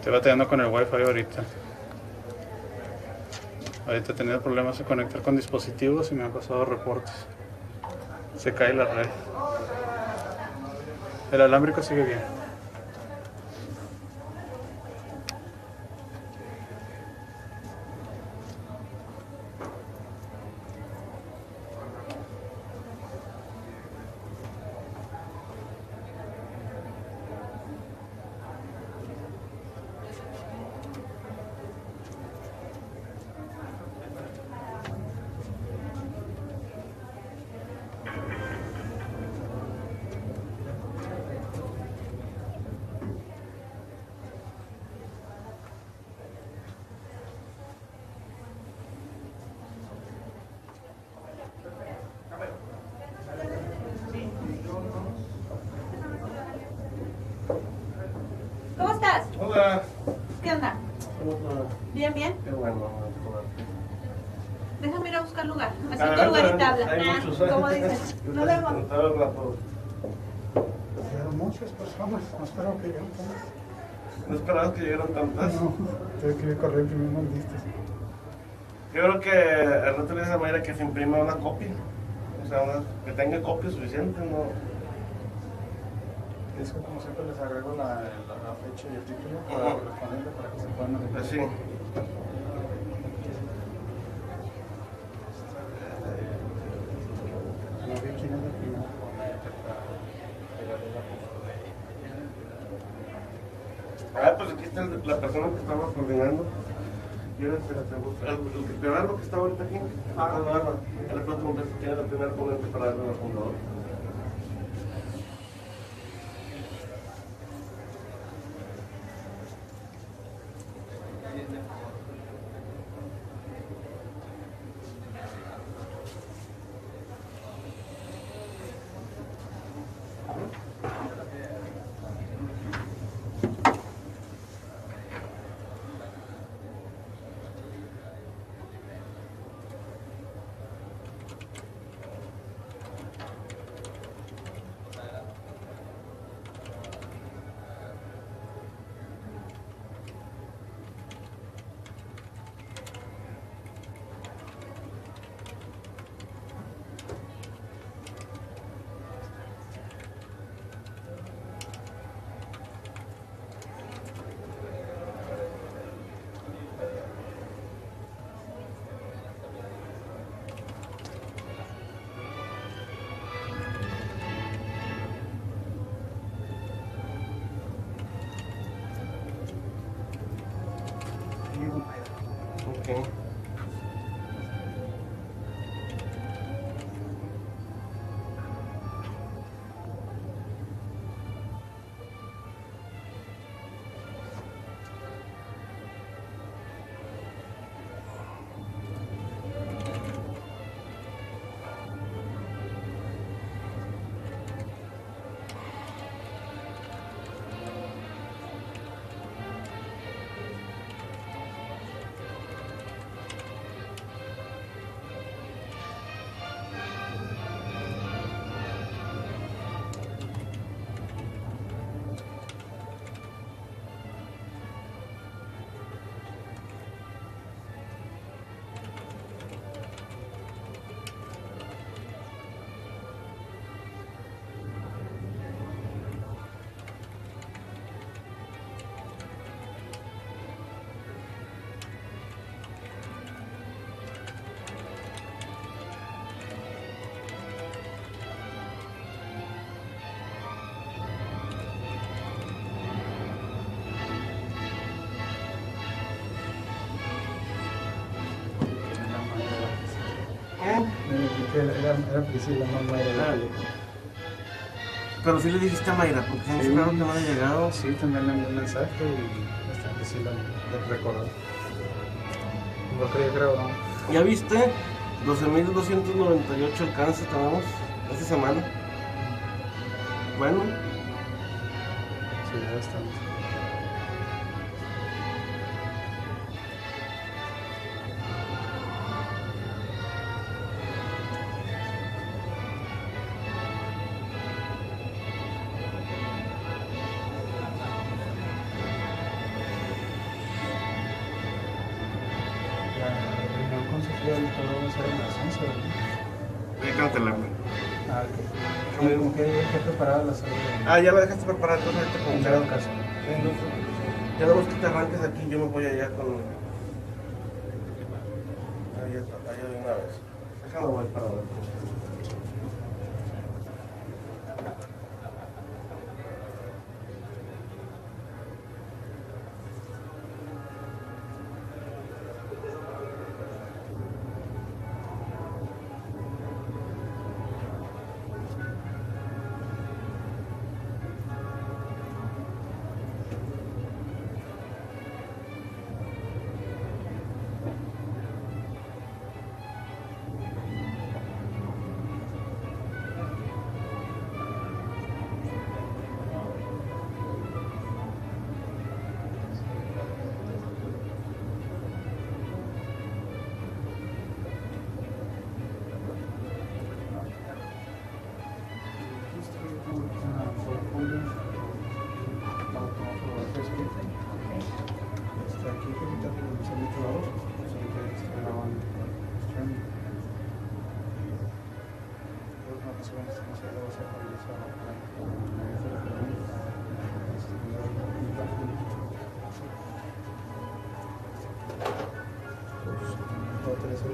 Estoy batallando con el wifi ahorita. Ahorita he tenido problemas de conectar con dispositivos y me han pasado reportes. Se cae la red. El alámbrico sigue bien. ¿Cómo estás? Hola. ¿Qué onda? ¿Cómo estás? ¿Bien, bien? Qué bueno. Déjame ir a buscar lugar. Así Ah, tu lugar y te habla. hay muchos, ¿Cómo dices? Nos vemos. Todo el rato. Llegaron muchas personas, no espero que lleguen tantas. ¿No esperabas que llegaran tantas? No, tengo que ir corriendo y mismo listas. Yo creo que el rato le dice a Mayra que se imprima una copia. O sea, que tenga copia suficiente, ¿no? Es que como siempre les agrego la fecha y el título para Ajá. correspondiente para que se puedan Pues sí. No vi quién es la primera para pegarle la foto. Ah, pues aquí está la persona que estaba coordinando. Y ahora espérate, el que pegar lo que está ahorita aquí. Ah, no, no. El próximo mes tiene la primera ponente para darle al fundador. Ok. Era Priscila, no Mayra la que llegó. Pero sí le dijiste a Mayra, porque se me hizo claro que no había llegado. Sí, también le envié un mensaje y hasta Priscila le recordó. No creía que era broma. ¿Ya viste? 12.298 alcances tenemos esta semana. Bueno, Sí, bastante. que el todo va a ser a las 11, ¿verdad? Voy a cancelarme. Ah, ok. Como que ya preparada la sala. Ya la dejaste preparada, entonces ahorita con En dado caso. ya no que te arranques aquí, yo me voy allá con... allá de una vez. Déjame voy para abajo.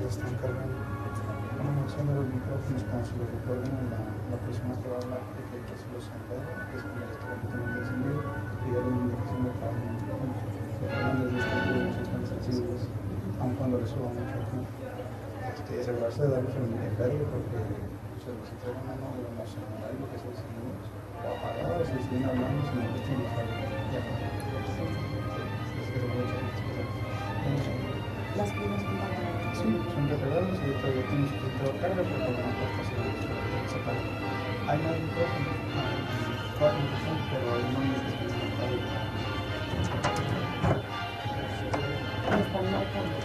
Están cargando. Bueno, usando los micrófonos como si lo recuerden la persona que va a hablar de que se los enveda, que es como el completamente encendido, y dar una indicación de cada uno. Los dispositivos están sensibles, aun cuando les suba mucho aquí. Asegurarse de darles el verde porque se los entrega una mano de lo emocional y lo que se les enseña o apagado, si siguen hablando, si no les tienen que ya. Es que lo voy a echar. Las primas son para Sí, son recargables y todavía tienes que todo carga porque no puedes se para. Hay más micrófono, pero hay más micrófono. están marcando.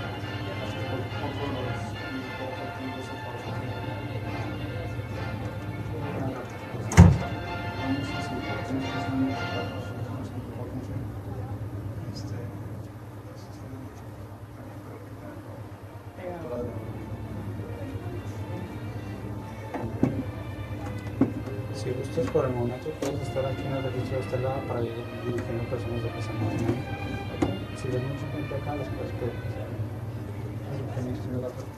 Si gustas por el momento puedes estar aquí en el registro de este lado para ir dirigiendo personas de que se mueven. Si ves mucha gente acá, les puedes pedir que se hagan. El registro de la persona.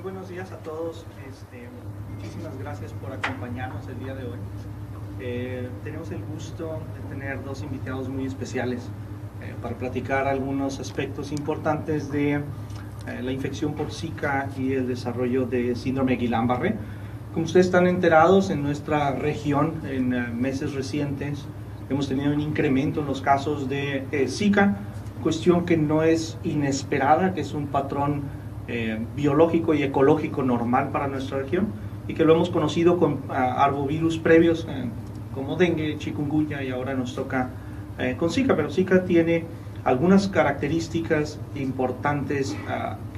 Buenos días a todos, muchísimas gracias por acompañarnos el día de hoy. Tenemos el gusto de tener dos invitados muy especiales para platicar algunos aspectos importantes de la infección por Zika y el desarrollo de síndrome de Guillain-Barré. Como ustedes están enterados, en nuestra región en meses recientes hemos tenido un incremento en los casos de Zika, cuestión que no es inesperada, que es un patrón biológico y ecológico normal para nuestra región y que lo hemos conocido con arbovirus previos como dengue, chikungunya y ahora nos toca con Zika, pero Zika tiene algunas características importantes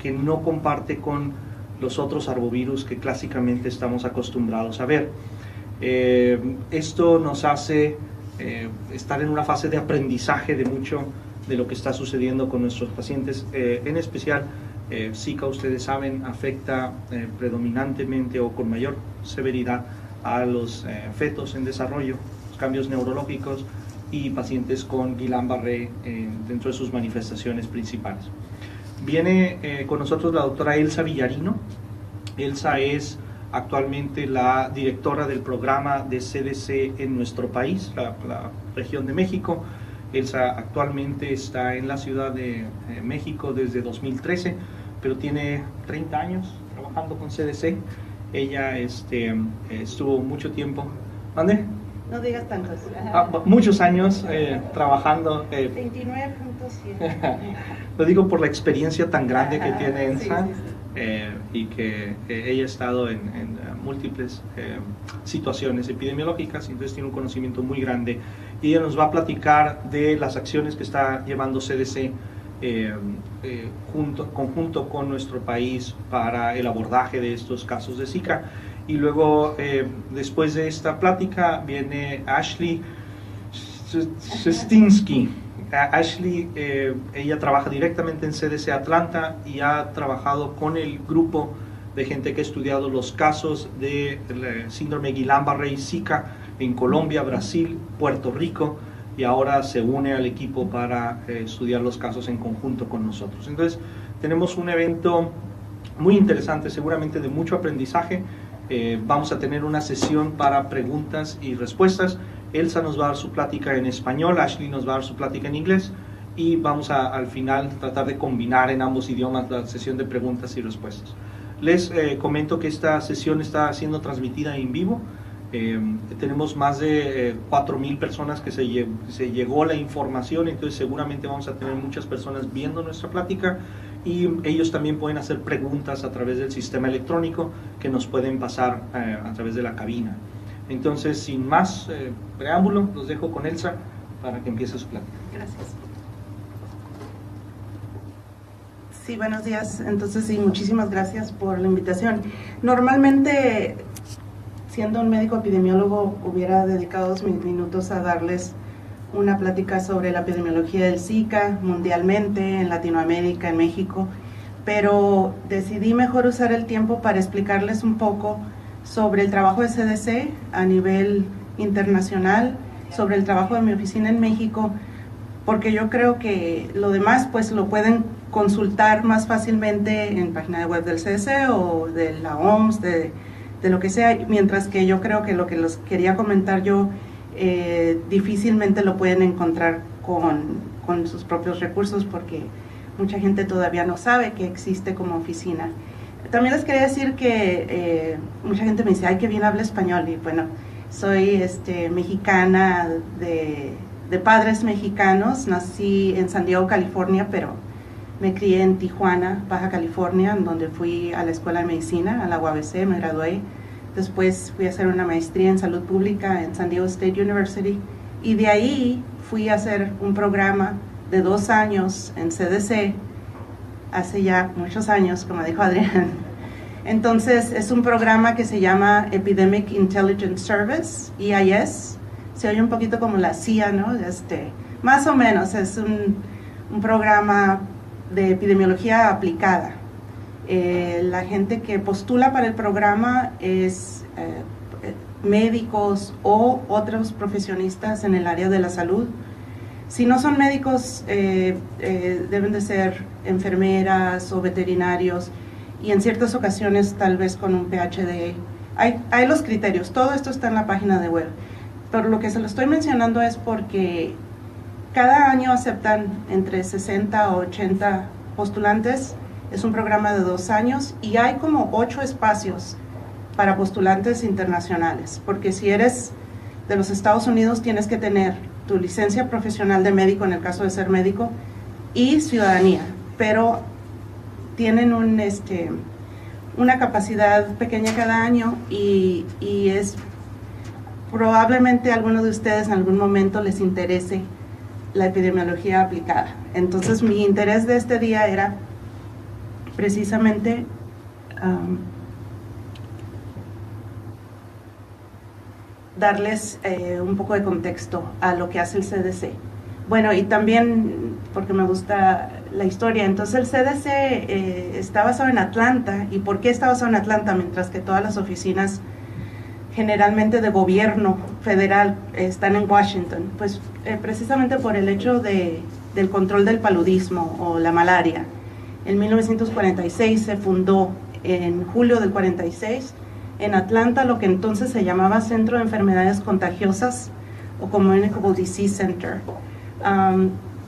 que no comparte con los otros arbovirus que clásicamente estamos acostumbrados a ver. Esto nos hace estar en una fase de aprendizaje de mucho de lo que está sucediendo con nuestros pacientes, en especial Zika, ustedes saben, afecta predominantemente o con mayor severidad a los fetos en desarrollo, los cambios neurológicos y pacientes con Guillain-Barré dentro de sus manifestaciones principales. Viene con nosotros la doctora Elsa Villarino. Elsa es actualmente la directora del programa de CDC en nuestro país, la región de México. Elsa actualmente está en la Ciudad de México desde 2013, pero tiene 30 años trabajando con CDC. Ella estuvo mucho tiempo, ¿dónde? No digas tantos. Muchos años trabajando. 29.7. Lo digo por la experiencia tan grande que tiene Elsa, sí, sí. y que ella ha estado en múltiples situaciones epidemiológicas, entonces tiene un conocimiento muy grande. Y ella nos va a platicar de las acciones que está llevando CDC conjunto con nuestro país para el abordaje de estos casos de Zika. Y luego, después de esta plática, viene Ashley Shestinsky. Ashley, ella trabaja directamente en CDC Atlanta y ha trabajado con el grupo de gente que ha estudiado los casos de síndrome Guillain-Barré y Zika en Colombia, Brasil, Puerto Rico, y ahora se une al equipo para estudiar los casos en conjunto con nosotros. Entonces, tenemos un evento muy interesante, seguramente de mucho aprendizaje. Vamos a tener una sesión para preguntas y respuestas. Elsa nos va a dar su plática en español, Ashley nos va a dar su plática en inglés, y vamos al final tratar de combinar en ambos idiomas la sesión de preguntas y respuestas. Les comento que esta sesión está siendo transmitida en vivo. Tenemos más de 4,000 personas que se llegó la información, entonces seguramente vamos a tener muchas personas viendo nuestra plática, y ellos también pueden hacer preguntas a través del sistema electrónico que nos pueden pasar a través de la cabina. Entonces, sin más preámbulo, los dejo con Elsa para que empiece su plática. Gracias. Sí, buenos días. Entonces, sí, muchísimas gracias por la invitación. Normalmente, siendo un médico epidemiólogo, hubiera dedicado 2 minutos a darles una plática sobre la epidemiología del Zika mundialmente, en Latinoamérica, en México, pero decidí mejor usar el tiempo para explicarles un poco sobre el trabajo de CDC a nivel internacional, sobre el trabajo de mi oficina en México, porque yo creo que lo demás pues lo pueden consultar más fácilmente en página web del CDC o de la OMS, de lo que sea, mientras que yo creo que lo que les quería comentar yo difícilmente lo pueden encontrar con sus propios recursos, porque mucha gente todavía no sabe que existe como oficina. También les quería decir que mucha gente me dice, ay, qué bien habla español, y bueno, soy mexicana de padres mexicanos, nací en San Diego, California, pero me crié en Tijuana, Baja California, en donde fui a la escuela de medicina, a la UABC, me gradué. Después fui a hacer una maestría en salud pública en San Diego State University, y de ahí fui a hacer un programa de 2 años en CDC, hace ya muchos años, como dijo Adrián. Entonces, es un programa que se llama Epidemic Intelligence Service, EIS. Se oye un poquito como la CIA, ¿no? Más o menos, es un programa de epidemiología aplicada. La gente que postula para el programa es médicos o otros profesionistas en el área de la salud. Si no son médicos, deben de ser enfermeras o veterinarios, y en ciertas ocasiones tal vez con un PhD. Hay los criterios, todo esto está en la página de web, pero lo que se lo estoy mencionando es porque cada año aceptan entre 60 o 80 postulantes. Es un programa de 2 años y hay como 8 espacios para postulantes internacionales, porque si eres de los Estados Unidos tienes que tener tu licencia profesional de médico, en el caso de ser médico, y ciudadanía, pero tienen una capacidad pequeña cada año, y es probablemente a alguno de ustedes en algún momento les interese la epidemiología aplicada. Entonces mi interés de este día era precisamente darles un poco de contexto a lo que hace el CDC. Bueno, y también, porque me gusta la historia, entonces el CDC está basado en Atlanta. ¿Y por qué está basado en Atlanta? Mientras que todas las oficinas generalmente de gobierno federal están en Washington. Pues precisamente por el hecho del control del paludismo o la malaria. En 1946 se fundó, en julio del 46, en Atlanta, lo que entonces se llamaba Centro de Enfermedades Contagiosas o Communicable Disease Center.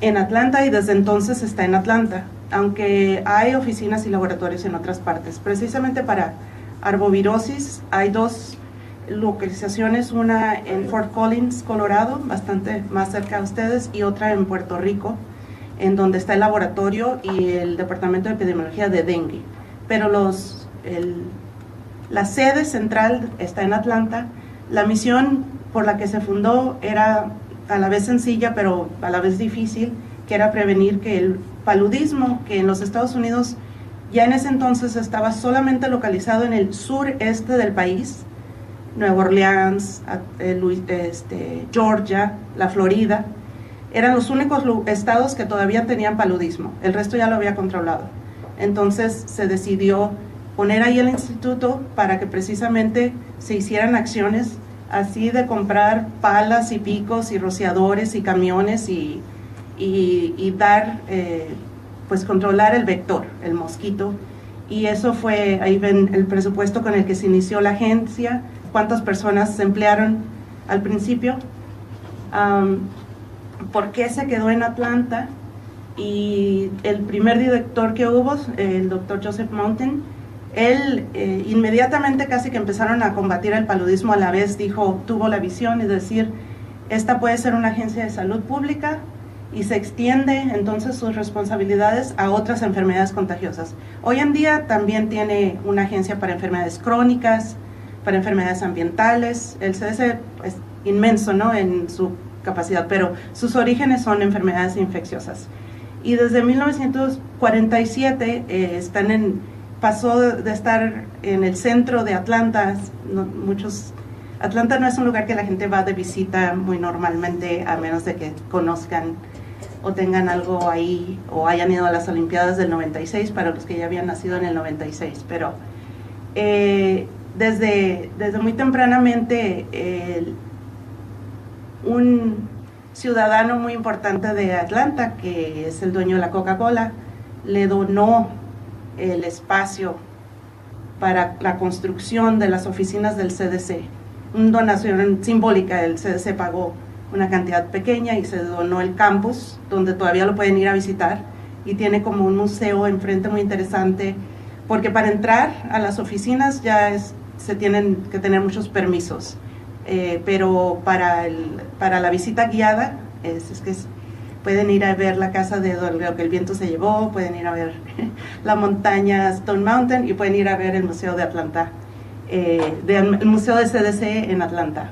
En Atlanta, y desde entonces está en Atlanta, aunque hay oficinas y laboratorios en otras partes. Precisamente para arbovirosis hay 2 localizaciones, una en Fort Collins, Colorado, bastante más cerca de ustedes, y otra en Puerto Rico, en donde está el laboratorio y el departamento de epidemiología de dengue. Pero la sede central está en Atlanta. La misión por la que se fundó era a la vez sencilla, pero a la vez difícil, que era prevenir que el paludismo, que en los Estados Unidos ya en ese entonces estaba solamente localizado en el sureste del país, Nueva Orleans, Georgia, la Florida, eran los únicos estados que todavía tenían paludismo, el resto ya lo había controlado. Entonces se decidió poner ahí el instituto para que precisamente se hicieran acciones así de comprar palas y picos y rociadores y camiones y dar, pues controlar el vector, el mosquito. Y eso fue, ahí ven el presupuesto con el que se inició la agencia, cuántas personas se emplearon al principio, por qué se quedó en Atlanta, y el primer director que hubo, el doctor Joseph Mountain, él inmediatamente, casi que empezaron a combatir el paludismo a la vez, tuvo la visión de decir, esta puede ser una agencia de salud pública, y se extiende entonces sus responsabilidades a otras enfermedades contagiosas. Hoy en día también tiene una agencia para enfermedades crónicas, para enfermedades ambientales. El CDC es inmenso, ¿no?, en su capacidad, pero sus orígenes son enfermedades infecciosas. Y desde 1947 pasó de estar en el centro de Atlanta. Atlanta no es un lugar que la gente va de visita muy normalmente, a menos de que conozcan o tengan algo ahí, o hayan ido a las Olimpiadas del 96, para los que ya habían nacido en el 96. Pero desde muy tempranamente, un ciudadano muy importante de Atlanta, que es el dueño de la Coca-Cola, le donó el espacio para la construcción de las oficinas del CDC. Una donación simbólica. El CDC pagó una cantidad pequeña y se donó el campus, donde todavía lo pueden ir a visitar, y tiene como un museo enfrente muy interesante, porque para entrar a las oficinas se tienen que tener muchos permisos, pero para la visita guiada pueden ir a ver la casa de lo que el viento se llevó, pueden ir a ver la montaña Stone Mountain, y pueden ir a ver el museo de Atlanta, el museo de CDC en Atlanta.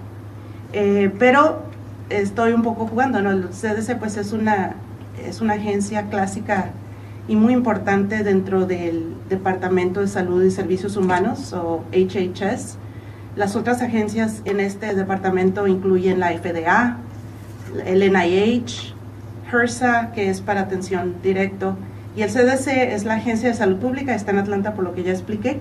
Pero estoy un poco jugando, ¿no? El CDC pues es una agencia clásica y muy importante dentro del Departamento de Salud y Servicios Humanos, o HHS. Las otras agencias en este departamento incluyen la FDA, el NIH, HRSA, que es para atención directo, y el CDC es la agencia de salud pública, está en Atlanta por lo que ya expliqué.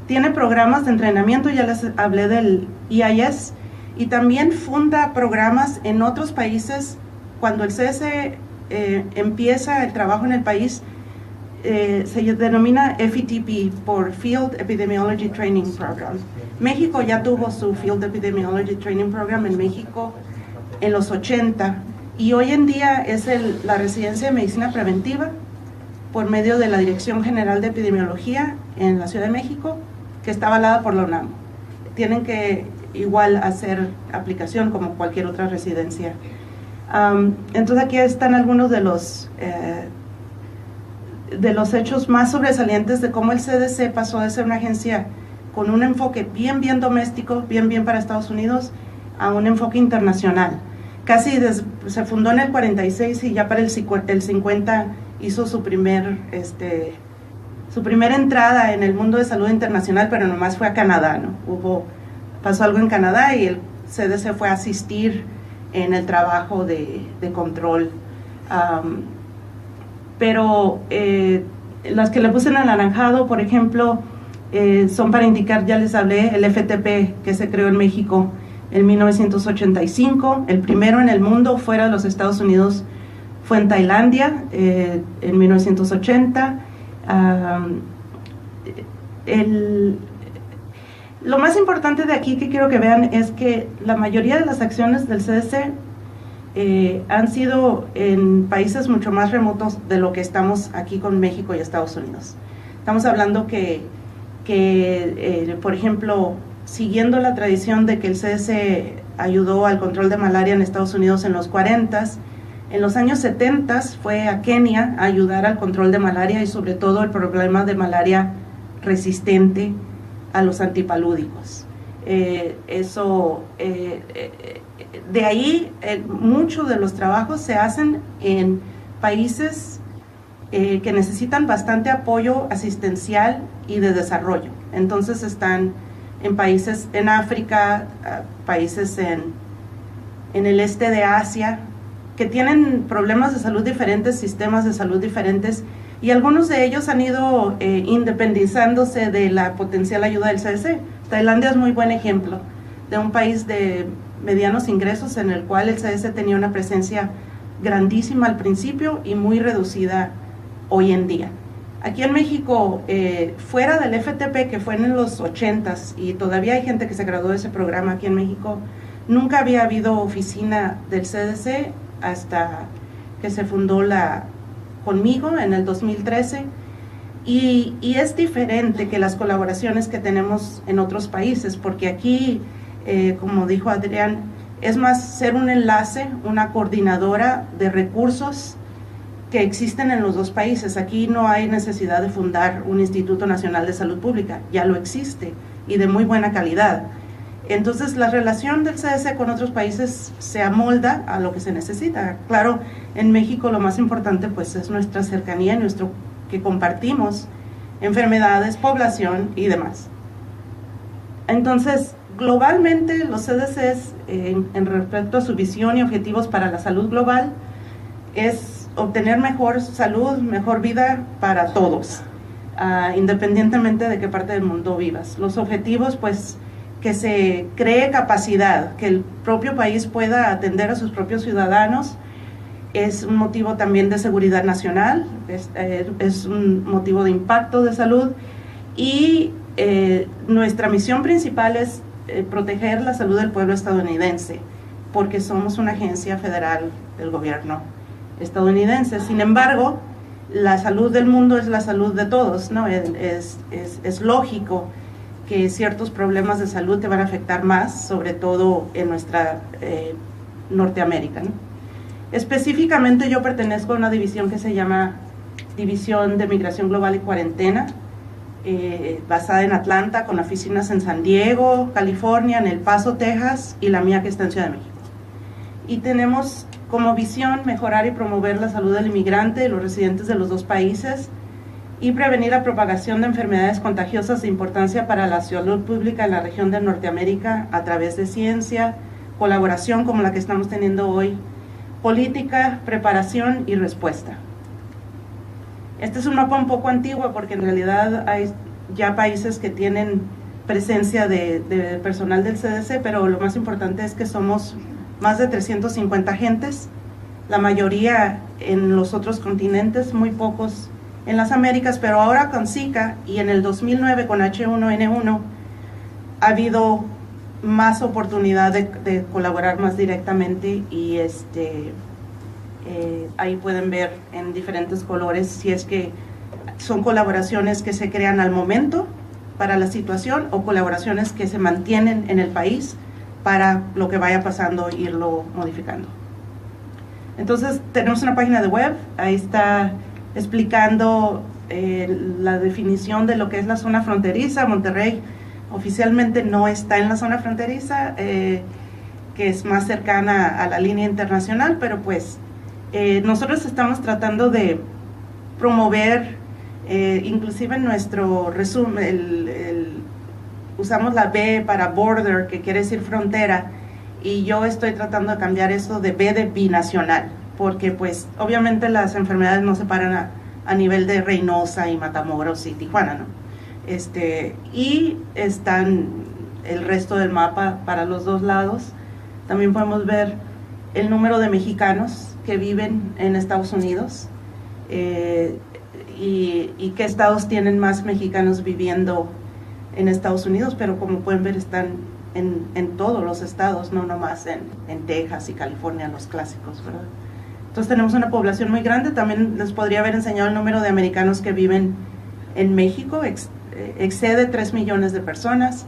Tiene programas de entrenamiento, ya les hablé del EIS, y también funda programas en otros países. Cuando el CDC empieza el trabajo en el país, se denomina FETP, por Field Epidemiology Training Program. México ya tuvo su Field Epidemiology Training Program en México en los 80, y hoy en día es la residencia de medicina preventiva por medio de la Dirección General de Epidemiología en la Ciudad de México, que está avalada por la UNAM. Tienen que igual hacer aplicación como cualquier otra residencia. Entonces aquí están algunos de los hechos más sobresalientes de cómo el CDC pasó de ser una agencia con un enfoque bien doméstico, bien para Estados Unidos, a un enfoque internacional. Casi se fundó en el 46 y ya para el 50 hizo su primera entrada en el mundo de salud internacional, pero nomás fue a Canadá, ¿no? Pasó algo en Canadá, y CDC fue a asistir en el trabajo de control. Pero las que le puse en anaranjado, por ejemplo, son para indicar, ya les hablé, el FTP que se creó en México en 1985, el primero en el mundo fuera de los Estados Unidos fue en Tailandia en 1980. Lo más importante de aquí que quiero que vean es que la mayoría de las acciones del CDC han sido en países mucho más remotos de lo que estamos aquí con México y Estados Unidos. Estamos hablando que por ejemplo, siguiendo la tradición de que el CDC ayudó al control de malaria en Estados Unidos en los 40s, en los años 70 fue a Kenia a ayudar al control de malaria y sobre todo el problema de malaria resistente a los antipalúdicos. De ahí muchos de los trabajos se hacen en países que necesitan bastante apoyo asistencial y de desarrollo. Entonces están en países en África, países en el este de Asia, que tienen problemas de salud diferentes, sistemas de salud diferentes, y algunos de ellos han ido independizándose de la potencial ayuda del CDC. Tailandia es muy buen ejemplo de un país de medianos ingresos en el cual el CDC tenía una presencia grandísima al principio y muy reducida hoy en día. Aquí en México, fuera del FTP, que fue en los 80s, y todavía hay gente que se graduó de ese programa aquí en México, nunca había habido oficina del CDC hasta que se fundó conmigo en el 2013, y es diferente que las colaboraciones que tenemos en otros países, porque aquí, como dijo Adrián, es más ser un enlace, una coordinadora de recursos que existen en los dos países. Aquí no hay necesidad de fundar un Instituto Nacional de Salud Pública, ya lo existe y de muy buena calidad. Entonces la relación del CDC con otros países se amolda a lo que se necesita. Claro, en México lo más importante pues es nuestra cercanía, que compartimos enfermedades, población y demás. Entonces, globalmente los CDCs en respecto a su visión y objetivos para la salud global es obtener mejor salud, mejor vida para todos, independientemente de qué parte del mundo vivas. Los objetivos pues que se cree capacidad, que el propio país pueda atender a sus propios ciudadanos, es un motivo también de seguridad nacional, es un motivo de impacto de salud, y nuestra misión principal es proteger la salud del pueblo estadounidense, porque somos una agencia federal del gobierno estadounidense. Sin embargo, la salud del mundo es la salud de todos, ¿no? Es lógico que ciertos problemas de salud te van a afectar más, sobre todo en nuestra Norteamérica, ¿no? Específicamente yo pertenezco a una división que se llama División de Migración Global y Cuarentena, basada en Atlanta, con oficinas en San Diego, California, en El Paso, Texas, y la mía que está en Ciudad de México. Y tenemos como visión mejorar y promover la salud del inmigrante y los residentes de los dos países, y prevenir la propagación de enfermedades contagiosas de importancia para la salud pública en la región de Norteamérica a través de ciencia, colaboración como la que estamos teniendo hoy, política, preparación y respuesta. Este es un mapa un poco antiguo porque en realidad hay ya países que tienen presencia de personal del CDC, pero lo más importante es que somos más de 350 agentes, la mayoría en los otros continentes, muy pocos en las Américas, pero ahora con Zika y en el 2009 con H1N1 ha habido más oportunidad de colaborar más directamente, y ahí pueden ver en diferentes colores si es que son colaboraciones que se crean al momento para la situación o colaboraciones que se mantienen en el país para lo que vaya pasando, irlo modificando. Entonces tenemos una página de web, ahí está explicando la definición de lo que es la zona fronteriza. Monterrey oficialmente no está en la zona fronteriza, que es más cercana a la línea internacional, pero pues nosotros estamos tratando de promover, inclusive en nuestro resumen, usamos la B para border, que quiere decir frontera, y yo estoy tratando de cambiar eso de B de binacional, porque pues obviamente las enfermedades no se paran a nivel de Reynosa y Matamoros y Tijuana, ¿no? Y están el resto del mapa para los dos lados. También podemos ver el número de mexicanos que viven en Estados Unidos y qué estados tienen más mexicanos viviendo en Estados Unidos, pero como pueden ver están en todos los estados, no nomás en Texas y California, los clásicos, ¿verdad? Entonces tenemos una población muy grande. También les podría haber enseñado el número de americanos que viven en México, excede 3 millones de personas,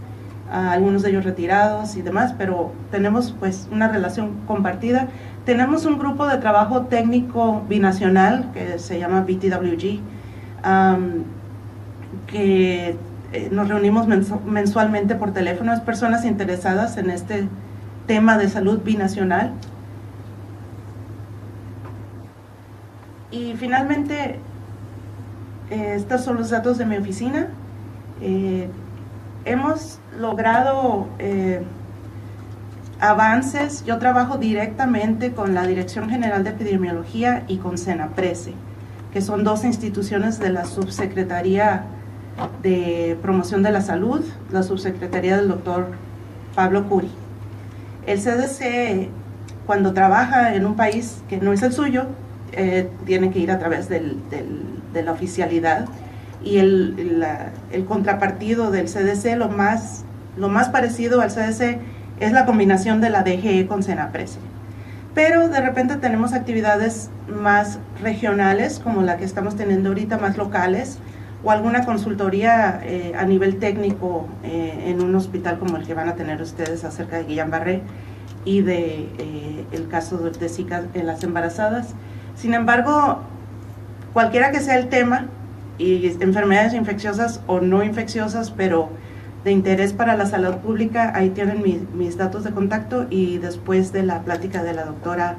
algunos de ellos retirados y demás, pero tenemos pues una relación compartida. Tenemos un grupo de trabajo técnico binacional que se llama BTWG, que nos reunimos mensualmente por teléfono. Es personas interesadas en este tema de salud binacional. Y finalmente, estos son los datos de mi oficina. Hemos logrado avances. Yo trabajo directamente con la Dirección General de Epidemiología y con CENAPRESE, que son dos instituciones de la Subsecretaría de Promoción de la Salud, la Subsecretaría del doctor Pablo Curi. El CDC, cuando trabaja en un país que no es el suyo, tiene que ir a través de la oficialidad, y el contrapartido del CDC, lo más parecido al CDC es la combinación de la DGE con CENAPRESE. Pero de repente tenemos actividades más regionales, como la que estamos teniendo ahorita, más locales, o alguna consultoría a nivel técnico en un hospital como el que van a tener ustedes acerca de Guillain-Barré y de el caso de Zika en las embarazadas. Sin embargo, cualquiera que sea el tema, y enfermedades infecciosas o no infecciosas, pero de interés para la salud pública, ahí tienen mis datos de contacto, y después de la plática de la doctora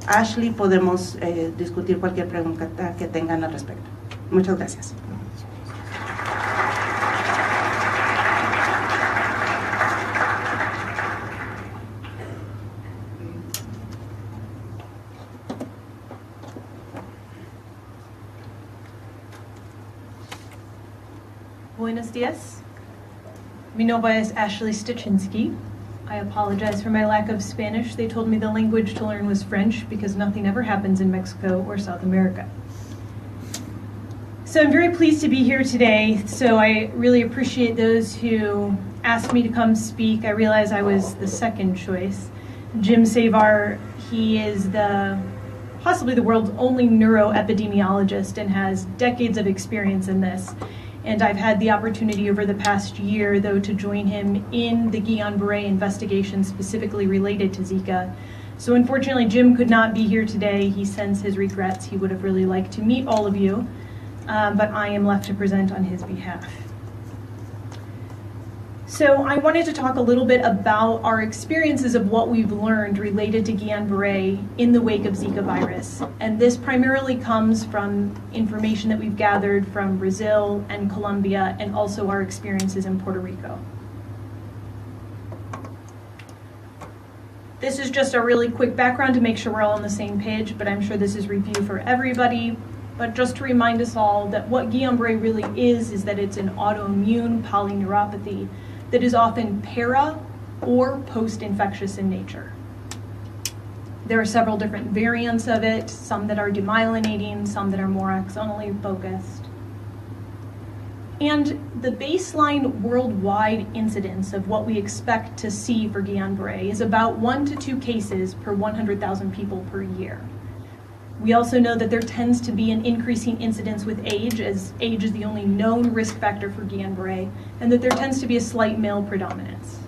Ashley podemos discutir cualquier pregunta que tengan al respecto. Muchas gracias. Buenos días. Mi nombre es Ashley Styczynski. I apologize for my lack of Spanish. They told me the language to learn was French because nothing ever happens in Mexico or South America. So I'm very pleased to be here today. So I really appreciate those who asked me to come speak. I realize I was the second choice. Jim Savar, he is possibly the world's only neuroepidemiologist and has decades of experience in this. And I've had the opportunity over the past year, though, to join him in the Guillain-Barré investigation specifically related to Zika. So unfortunately, Jim could not be here today. He sends his regrets. He would have really liked to meet all of you, but I am left to present on his behalf. So I wanted to talk a little bit about our experiences of what we've learned related to Guillain-Barré in the wake of Zika virus. And this primarily comes from information that we've gathered from Brazil and Colombia, and also our experiences in Puerto Rico. This is just a really quick background to make sure we're all on the same page, but I'm sure this is review for everybody. But just to remind us all that what Guillain-Barré really is that it's an autoimmune polyneuropathy that is often para or post-infectious in nature. There are several different variants of it, some that are demyelinating, some that are more axonally focused. And the baseline worldwide incidence of what we expect to see for Guillain-Barré is about 1 to 2 cases per 100,000 people per year. We also know that there tends to be an increasing incidence with age, as age is the only known risk factor for Guillain-Barré, and that there tends to be a slight male predominance.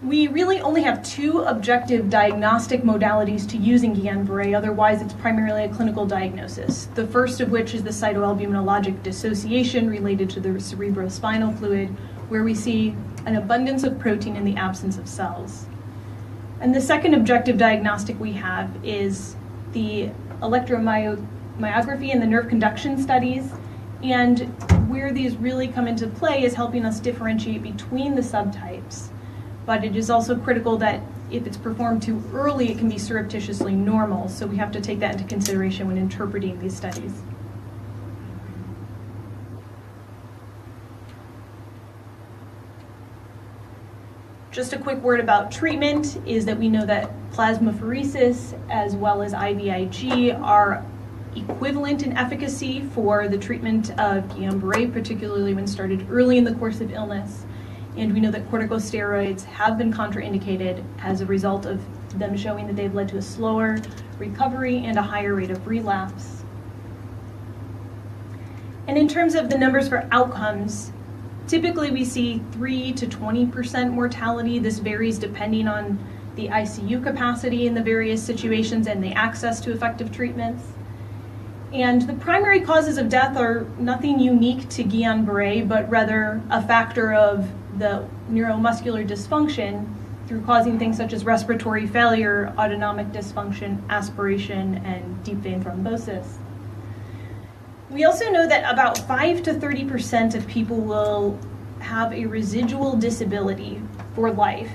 We really only have 2 objective diagnostic modalities to use in Guillain-Barré, otherwise it's primarily a clinical diagnosis. The first of which is the cytoalbuminologic dissociation related to the cerebrospinal fluid, where we see an abundance of protein in the absence of cells. And the second objective diagnostic we have is the electromyography and the nerve conduction studies. And where these really come into play is helping us differentiate between the subtypes. but it is also critical that if it's performed too early, it can be surreptitiously normal. So we have to take that into consideration when interpreting these studies. Just a quick word about treatment is that we know that plasmapheresis as well as IVIG are equivalent in efficacy for the treatment of Guillain-Barré, particularly when started early in the course of illness. And we know that corticosteroids have been contraindicated as a result of them showing that they've led to a slower recovery and a higher rate of relapse. And in terms of the numbers for outcomes, typically we see 3 to 20% mortality. This varies depending on the ICU capacity in the various situations and the access to effective treatments. And the primary causes of death are nothing unique to Guillain-Barré, but rather a factor of the neuromuscular dysfunction through causing things such as respiratory failure, autonomic dysfunction, aspiration, and deep vein thrombosis. We also know that about 5 to 30% of people will have a residual disability for life.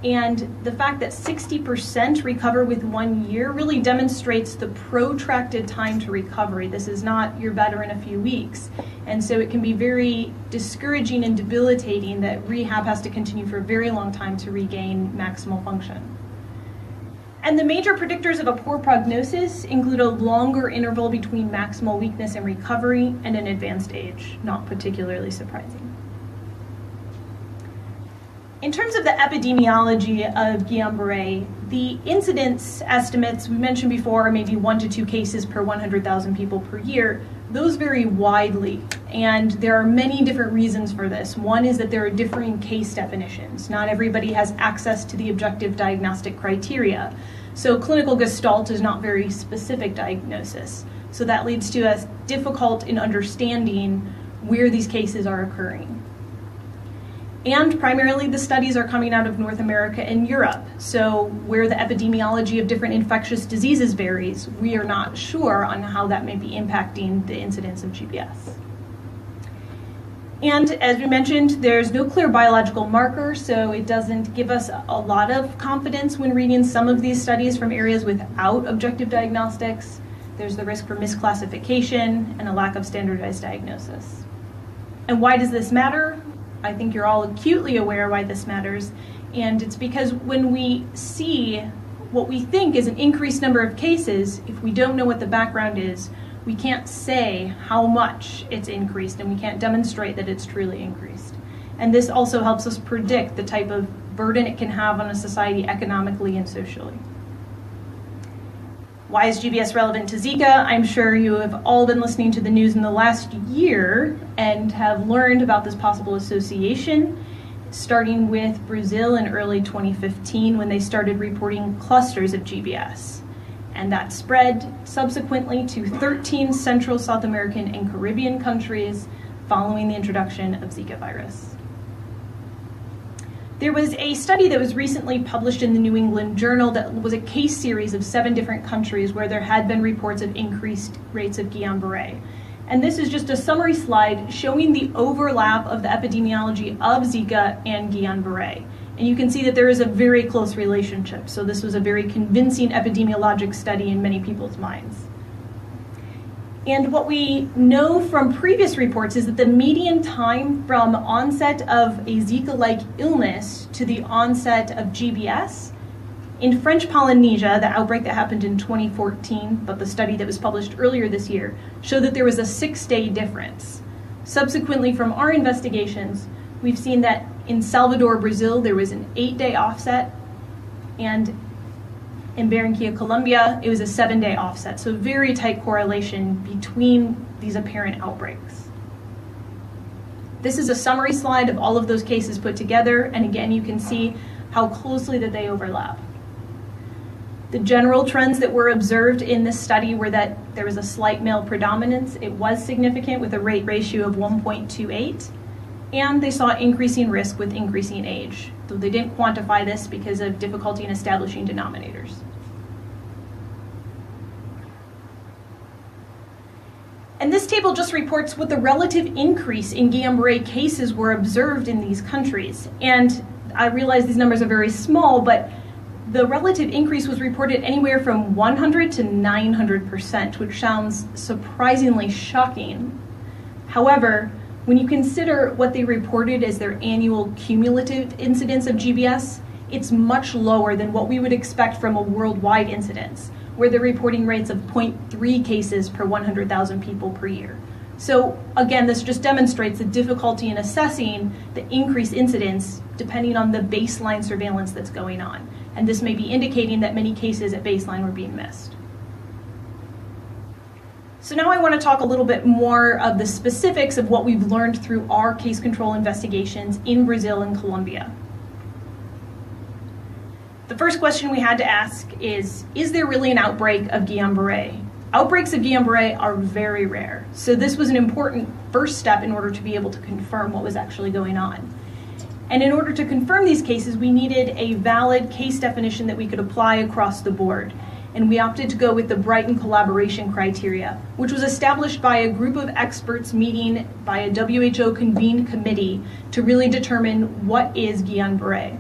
And the fact that 60% recover with 1 year really demonstrates the protracted time to recovery. This is not you're better in a few weeks. And so it can be very discouraging and debilitating that rehab has to continue for a very long time to regain maximal function. And the major predictors of a poor prognosis include a longer interval between maximal weakness and recovery and an advanced age, not particularly surprising. In terms of the epidemiology of Guillain-Barré, the incidence estimates we mentioned before are maybe 1 to 2 cases per 100,000 people per year. Those vary widely, and there are many different reasons for this. One is that there are differing case definitions. Not everybody has access to the objective diagnostic criteria. So clinical gestalt is not very specific diagnosis. So that leads to us difficult in understanding where these cases are occurring. And primarily the studies are coming out of North America and Europe. So where the epidemiology of different infectious diseases varies, we are not sure on how that may be impacting the incidence of GBS. And as we mentioned, there's no clear biological marker, so it doesn't give us a lot of confidence when reading some of these studies from areas without objective diagnostics. There's the risk for misclassification and a lack of standardized diagnosis. And why does this matter? I think you're all acutely aware why this matters, and it's because when we see what we think is an increased number of cases, if we don't know what the background is, we can't say how much it's increased, and we can't demonstrate that it's truly increased. And this also helps us predict the type of burden it can have on a society economically and socially. Why is GBS relevant to Zika? I'm sure you have all been listening to the news in the last year and have learned about this possible association, starting with Brazil in early 2015 when they started reporting clusters of GBS. And that spread subsequently to 13 Central, South American, and Caribbean countries following the introduction of Zika virus. There was a study that was recently published in the New England Journal that was a case series of 7 different countries where there had been reports of increased rates of Guillain-Barré. And this is just a summary slide showing the overlap of the epidemiology of Zika and Guillain-Barré. And you can see that there is a very close relationship. So this was a very convincing epidemiologic study in many people's minds. And what we know from previous reports is that the median time from onset of a Zika-like illness to the onset of GBS, in French Polynesia, the outbreak that happened in 2014, but the study that was published earlier this year, showed that there was a 6-day difference. Subsequently, from our investigations, we've seen that in Salvador, Brazil, there was an 8-day offset, and in Barranquilla, Colombia, it was a 7-day offset, so very tight correlation between these apparent outbreaks. This is a summary slide of all of those cases put together, and again, you can see how closely that they overlap. The general trends that were observed in this study were that there was a slight male predominance. It was significant with a rate ratio of 1.28, and they saw increasing risk with increasing age, though they didn't quantify this because of difficulty in establishing denominators. And this table just reports what the relative increase in Guillain-Barré cases were observed in these countries. And I realize these numbers are very small, but the relative increase was reported anywhere from 100 to 900%, which sounds surprisingly shocking. However, when you consider what they reported as their annual cumulative incidence of GBS, it's much lower than what we would expect from a worldwide incidence, where they're reporting rates of 0.3 cases per 100,000 people per year. So again, this just demonstrates the difficulty in assessing the increased incidence depending on the baseline surveillance that's going on. And this may be indicating that many cases at baseline were being missed. So now I want to talk a little bit more of the specifics of what we've learned through our case control investigations in Brazil and Colombia. The first question we had to ask is there really an outbreak of Guillain-Barré? Outbreaks of Guillain-Barré are very rare, so this was an important first step in order to be able to confirm what was actually going on. And in order to confirm these cases, we needed a valid case definition that we could apply across the board. And we opted to go with the Brighton collaboration criteria, which was established by a group of experts meeting by a WHO convened committee to really determine what is Guillain-Barré.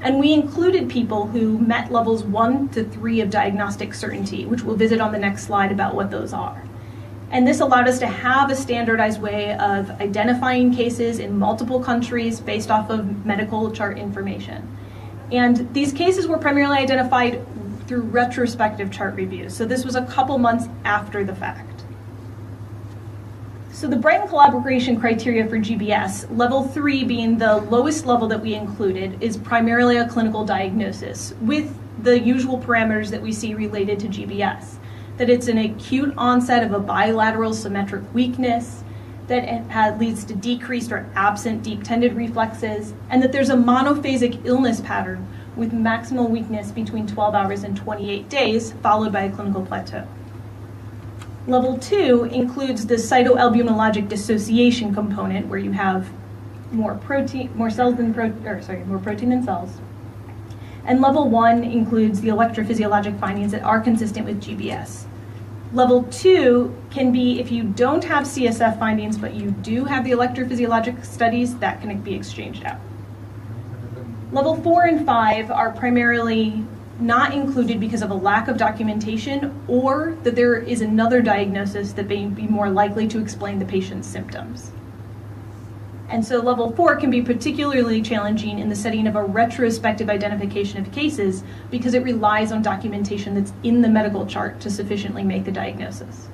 And we included people who met levels 1 to 3 of diagnostic certainty, which we'll visit on the next slide about what those are. And this allowed us to have a standardized way of identifying cases in multiple countries based off of medical chart information. And these cases were primarily identified through retrospective chart reviews. So this was a couple months after the fact. So the Brighton collaboration criteria for GBS, level 3 being the lowest level that we included, is primarily a clinical diagnosis with the usual parameters that we see related to GBS. That it's an acute onset of a bilateral symmetric weakness, that it leads to decreased or absent deep tended reflexes, and that there's a monophasic illness pattern with maximal weakness between 12 hours and 28 days, followed by a clinical plateau. Level 2 includes the cytoalbuminologic dissociation component, where you have more protein than cells. And level 1 includes the electrophysiologic findings that are consistent with GBS. Level 2 can be if you don't have CSF findings, but you do have the electrophysiologic studies, that can be exchanged out. Level 4 and 5 are primarily not included because of a lack of documentation or that there is another diagnosis that may be more likely to explain the patient's symptoms. And so level 4 can be particularly challenging in the setting of a retrospective identification of cases because it relies on documentation that's in the medical chart to sufficiently make the diagnosis.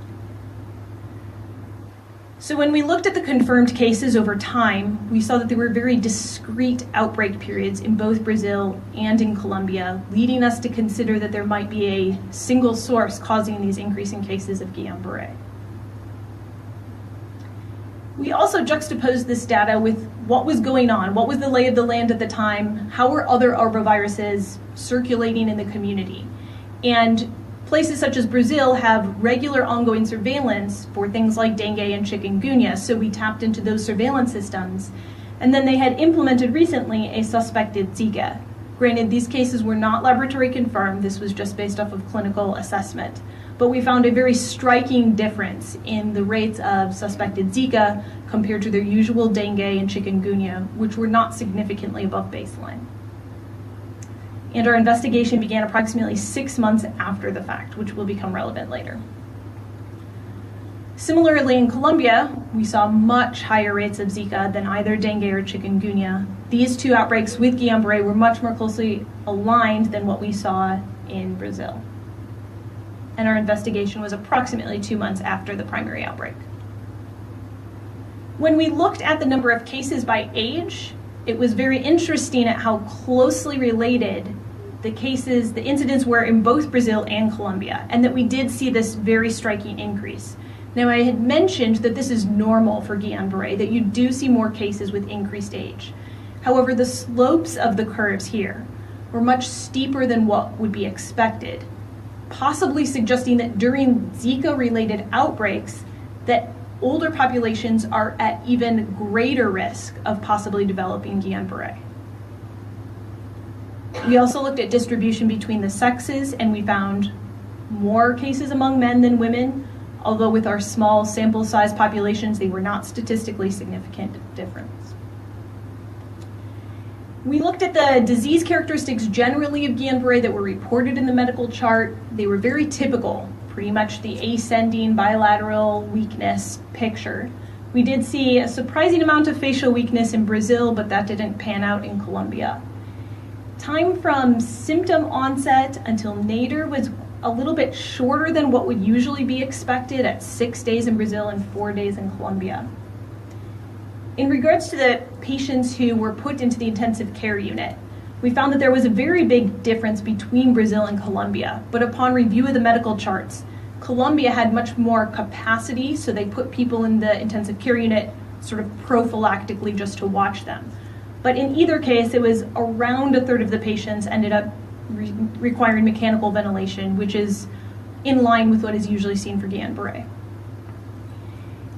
So when we looked at the confirmed cases over time, we saw that there were very discrete outbreak periods in both Brazil and in Colombia, leading us to consider that there might be a single source causing these increasing cases of Guillain-Barré. We also juxtaposed this data with what was going on, what was the lay of the land at the time, how were other arboviruses circulating in the community. And places such as Brazil have regular ongoing surveillance for things like dengue and chikungunya, so we tapped into those surveillance systems. And then they had implemented recently a suspected Zika. Granted, these cases were not laboratory confirmed, this was just based off of clinical assessment. But we found a very striking difference in the rates of suspected Zika compared to their usual dengue and chikungunya, which were not significantly above baseline. And our investigation began approximately 6 months after the fact, which will become relevant later. Similarly, in Colombia, we saw much higher rates of Zika than either dengue or chikungunya. These two outbreaks with Guillain-Barré were much more closely aligned than what we saw in Brazil. And our investigation was approximately 2 months after the primary outbreak. When we looked at the number of cases by age, it was very interesting at how closely related the incidents were in both Brazil and Colombia, and that we did see this very striking increase. Now, I had mentioned that this is normal for Guillain-Barré, that you do see more cases with increased age. However, the slopes of the curves here were much steeper than what would be expected, possibly suggesting that during Zika-related outbreaks, that older populations are at even greater risk of possibly developing Guillain-Barré. We also looked at distribution between the sexes, and we found more cases among men than women, although with our small sample size populations, they were not statistically significant difference. We looked at the disease characteristics generally of Guillain-Barré that were reported in the medical chart. They were very typical, pretty much the ascending bilateral weakness picture. We did see a surprising amount of facial weakness in Brazil, but that didn't pan out in Colombia. Time from symptom onset until nadir was a little bit shorter than what would usually be expected at 6 days in Brazil and 4 days in Colombia. In regards to the patients who were put into the intensive care unit, we found that there was a very big difference between Brazil and Colombia, but upon review of the medical charts, Colombia had much more capacity, so they put people in the intensive care unit sort of prophylactically just to watch them. But in either case, it was around a third of the patients ended up requiring mechanical ventilation, which is in line with what is usually seen for Guillain-Barré.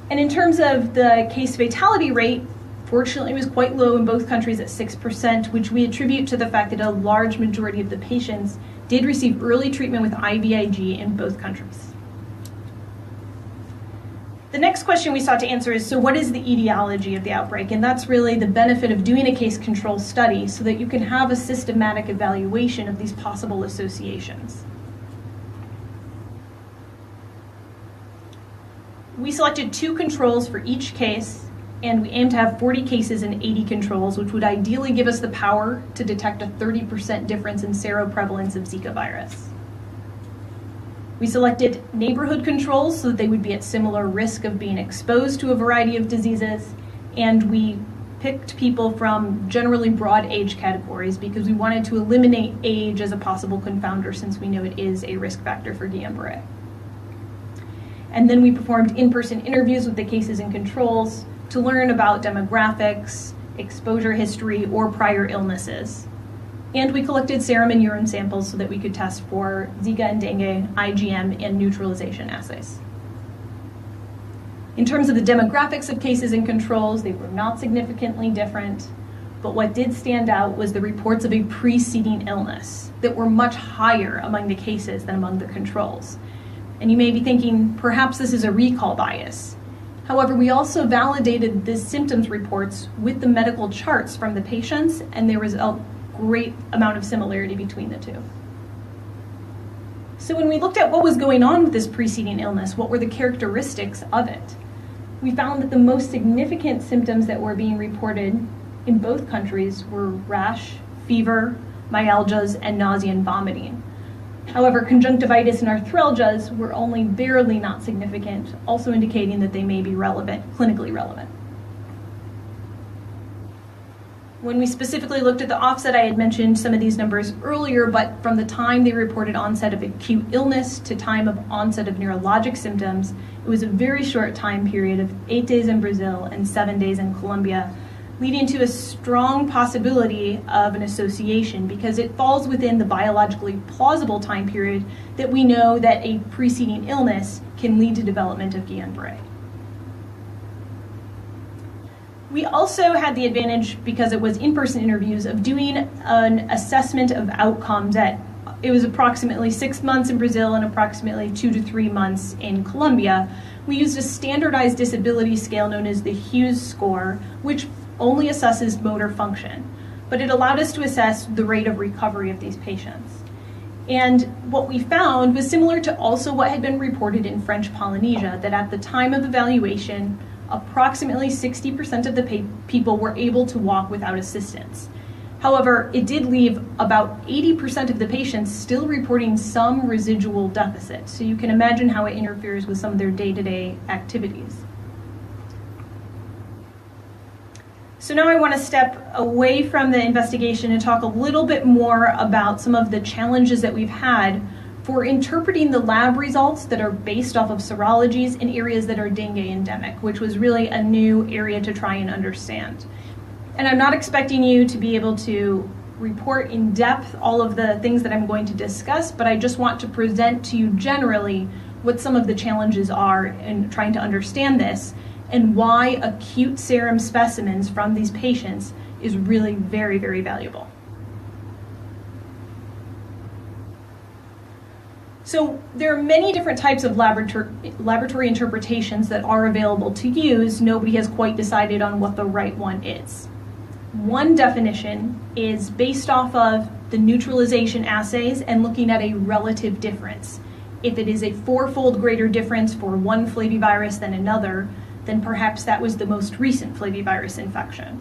And in terms of the case fatality rate, fortunately it was quite low in both countries at 6%, which we attribute to the fact that a large majority of the patients did receive early treatment with IVIG in both countries. The next question we sought to answer is, so what is the etiology of the outbreak? And that's really the benefit of doing a case control study so that you can have a systematic evaluation of these possible associations. We selected 2 controls for each case, and we aim to have 40 cases and 80 controls, which would ideally give us the power to detect a 30% difference in seroprevalence of Zika virus. We selected neighborhood controls so that they would be at similar risk of being exposed to a variety of diseases, and we picked people from generally broad age categories because we wanted to eliminate age as a possible confounder since we know it is a risk factor for Guillain-Barré. And then we performed in-person interviews with the cases and controls to learn about demographics, exposure history, or prior illnesses. And we collected serum and urine samples so that we could test for Zika and dengue, IgM, and neutralization assays. In terms of the demographics of cases and controls, they were not significantly different, but what did stand out was the reports of a preceding illness that were much higher among the cases than among the controls. And you may be thinking, perhaps this is a recall bias. However, we also validated the symptoms reports with the medical charts from the patients, and there was a great amount of similarity between the two. So when we looked at what was going on with this preceding illness, what were the characteristics of it? We found that the most significant symptoms that were being reported in both countries were rash, fever, myalgias, and nausea and vomiting. However, conjunctivitis and arthralgias were only barely not significant, also indicating that they may be clinically relevant. When we specifically looked at the offset, I had mentioned some of these numbers earlier, but from the time they reported onset of acute illness to time of onset of neurologic symptoms, it was a very short time period of 8 days in Brazil and 7 days in Colombia, leading to a strong possibility of an association because it falls within the biologically plausible time period that we know that a preceding illness can lead to development of Guillain-Barré. We also had the advantage, because it was in-person interviews, of doing an assessment of outcomes it was approximately 6 months in Brazil and approximately 2 to 3 months in Colombia. We used a standardized disability scale known as the Hughes score, which only assesses motor function, but it allowed us to assess the rate of recovery of these patients. And what we found was similar to also what had been reported in French Polynesia, that at the time of evaluation, approximately 60% of the people were able to walk without assistance. However, it did leave about 80% of the patients still reporting some residual deficit. So you can imagine how it interferes with some of their day-to-day activities. So now I want to step away from the investigation and talk a little bit more about some of the challenges that we've had for interpreting the lab results that are based off of serologies in areas that are dengue endemic, which was really a new area to try and understand. And I'm not expecting you to be able to report in depth all of the things that I'm going to discuss, but I just want to present to you generally what some of the challenges are in trying to understand this and why acute serum specimens from these patients is really very, very valuable. So there are many different types of laboratory interpretations that are available to use. Nobody has quite decided on what the right one is. One definition is based off of the neutralization assays and looking at a relative difference. If it is a 4-fold greater difference for one flavivirus than another, then perhaps that was the most recent flavivirus infection.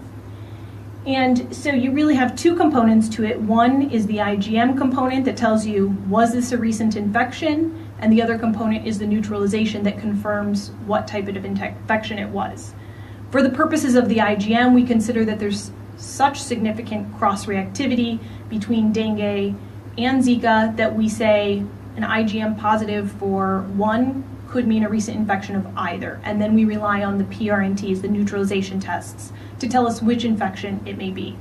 And so you really have two components to it. One is the IgM component that tells you, was this a recent infection? And the other component is the neutralization that confirms what type of infection it was. For the purposes of the IgM, we consider that there's such significant cross-reactivity between dengue and Zika that we say an IgM positive for one could mean a recent infection of either. And then we rely on the PRNTs, the neutralization tests, to tell us which infection it may be.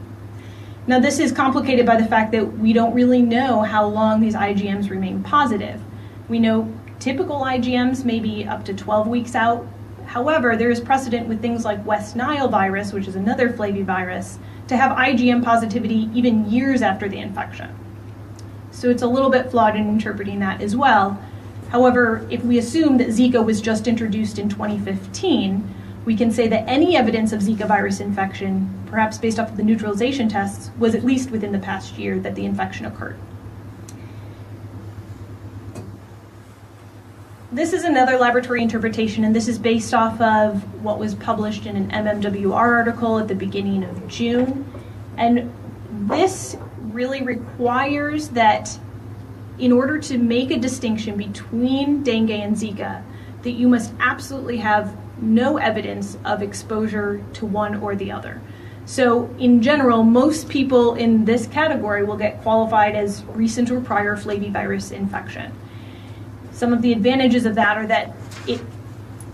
Now, this is complicated by the fact that we don't really know how long these IgMs remain positive. We know typical IgMs may be up to 12 weeks out. However, there is precedent with things like West Nile virus, which is another flavivirus, to have IgM positivity even years after the infection. So it's a little bit flawed in interpreting that as well. However, if we assume that Zika was just introduced in 2015, we can say that any evidence of Zika virus infection, perhaps based off of the neutralization tests, was at least within the past year that the infection occurred. This is another laboratory interpretation, and this is based off of what was published in an MMWR article at the beginning of June. And this really requires that in order to make a distinction between dengue and Zika, that you must absolutely have no evidence of exposure to one or the other. So in general, most people in this category will get qualified as recent or prior flavivirus infection. Some of the advantages of that are that it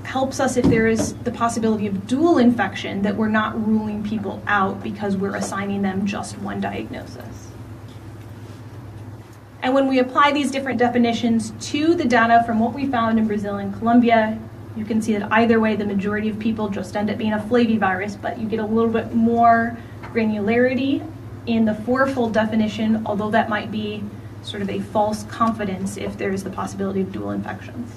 helps us if there is the possibility of dual infection, that we're not ruling people out because we're assigning them just one diagnosis. And when we apply these different definitions to the data from what we found in Brazil and Colombia, you can see that either way, the majority of people just end up being a flavivirus, but you get a little bit more granularity in the 4-fold definition, although that might be sort of a false confidence if there is the possibility of dual infections.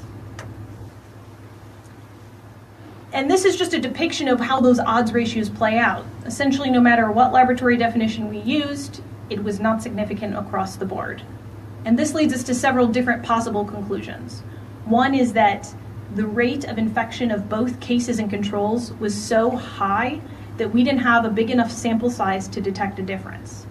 And this is just a depiction of how those odds ratios play out. Essentially, no matter what laboratory definition we used, it was not significant across the board. And this leads us to several different possible conclusions. One is that the rate of infection of both cases and controls was so high that we didn't have a big enough sample size to detect a difference.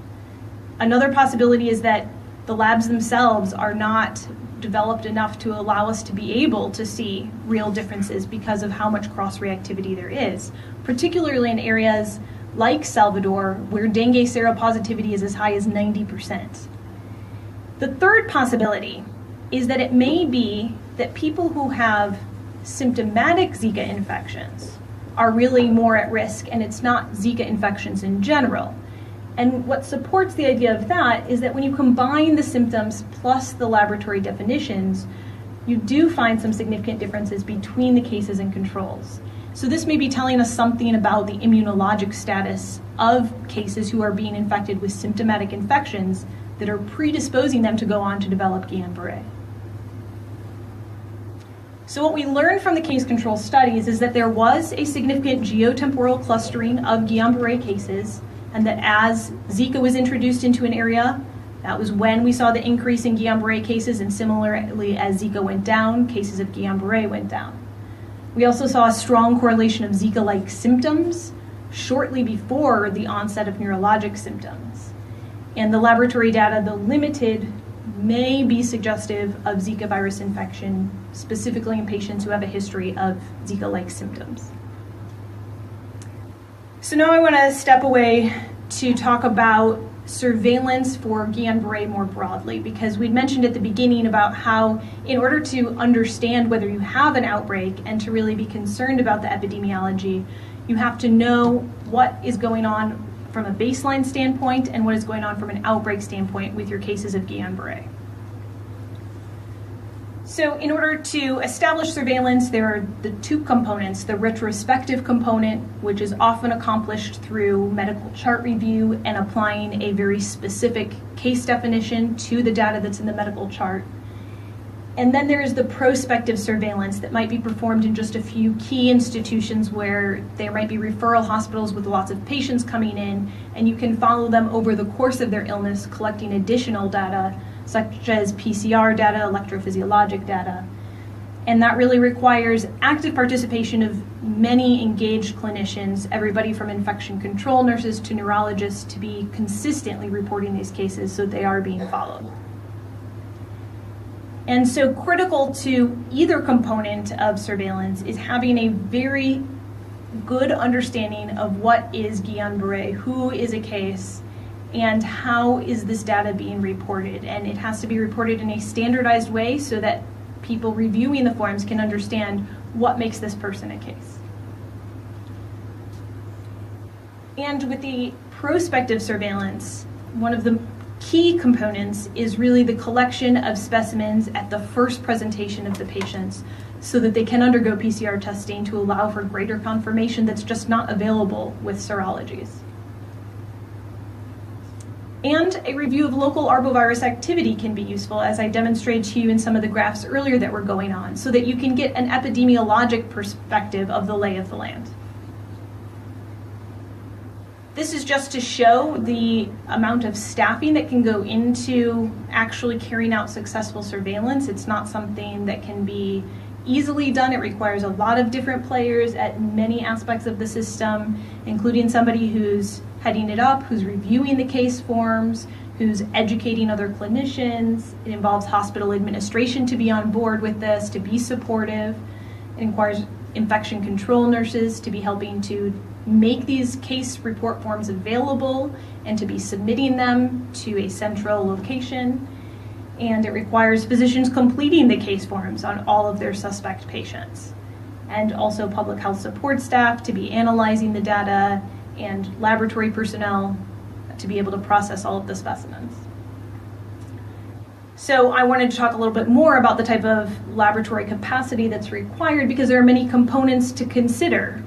Another possibility is that the labs themselves are not developed enough to allow us to be able to see real differences because of how much cross-reactivity there is, particularly in areas like Salvador, where dengue seropositivity is as high as 90%. The third possibility is that it may be that people who have symptomatic Zika infections are really more at risk, and it's not Zika infections in general. And what supports the idea of that is that when you combine the symptoms plus the laboratory definitions, you do find some significant differences between the cases and controls. So this may be telling us something about the immunologic status of cases who are being infected with symptomatic infections that are predisposing them to go on to develop Guillain-Barré. So what we learned from the case control studies is that there was a significant geotemporal clustering of Guillain-Barré cases, and that as Zika was introduced into an area, that was when we saw the increase in Guillain-Barré cases, and similarly as Zika went down, cases of Guillain-Barré went down. We also saw a strong correlation of Zika-like symptoms shortly before the onset of neurologic symptoms. And the laboratory data, though limited, may be suggestive of Zika virus infection, specifically in patients who have a history of Zika-like symptoms. So now I want to step away to talk about surveillance for Guillain-Barré more broadly, because we'd mentioned at the beginning about how in order to understand whether you have an outbreak and to really be concerned about the epidemiology, you have to know what is going on from a baseline standpoint and what is going on from an outbreak standpoint with your cases of Guillain-Barré. So in order to establish surveillance, there are the two components: the retrospective component, which is often accomplished through medical chart review and applying a very specific case definition to the data that's in the medical chart. And then there is the prospective surveillance that might be performed in just a few key institutions where there might be referral hospitals with lots of patients coming in, and you can follow them over the course of their illness, collecting additional data, such as PCR data, electrophysiologic data. And that really requires active participation of many engaged clinicians, everybody from infection control nurses to neurologists, to be consistently reporting these cases so they are being followed. And so critical to either component of surveillance is having a very good understanding of what is Guillain-Barré, who is a case, and how is this data being reported. And it has to be reported in a standardized way so that people reviewing the forms can understand what makes this person a case. And with the prospective surveillance, one of the key components is really the collection of specimens at the first presentation of the patients so that they can undergo PCR testing to allow for greater confirmation that's just not available with serologies. And a review of local arbovirus activity can be useful, as I demonstrated to you in some of the graphs earlier that were going on, so that you can get an epidemiologic perspective of the lay of the land. This is just to show the amount of staffing that can go into actually carrying out successful surveillance. It's not something that can be easily done. It requires a lot of different players at many aspects of the system, including somebody who's heading it up, who's reviewing the case forms, who's educating other clinicians. It involves hospital administration to be on board with this, to be supportive. It requires infection control nurses to be helping to make these case report forms available and to be submitting them to a central location. And it requires physicians completing the case forms on all of their suspect patients. And also public health support staff to be analyzing the data, and laboratory personnel to be able to process all of the specimens. So I wanted to talk a little bit more about the type of laboratory capacity that's required, because there are many components to consider.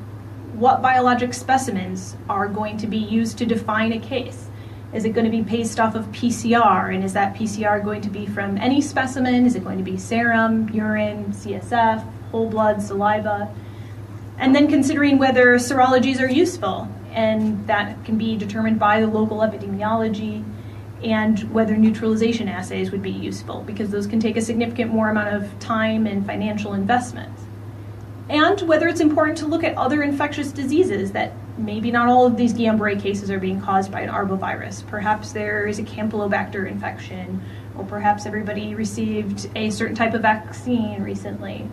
What biologic specimens are going to be used to define a case? Is it going to be based off of PCR, and is that PCR going to be from any specimen? Is it going to be serum, urine, CSF, whole blood, saliva? And then considering whether serologies are useful, and that can be determined by the local epidemiology, and whether neutralization assays would be useful, because those can take a significant more amount of time and financial investment. And whether it's important to look at other infectious diseases that maybe not all of these Guillain-Barré cases are being caused by an arbovirus. Perhaps there is a Campylobacter infection, or perhaps everybody received a certain type of vaccine recently.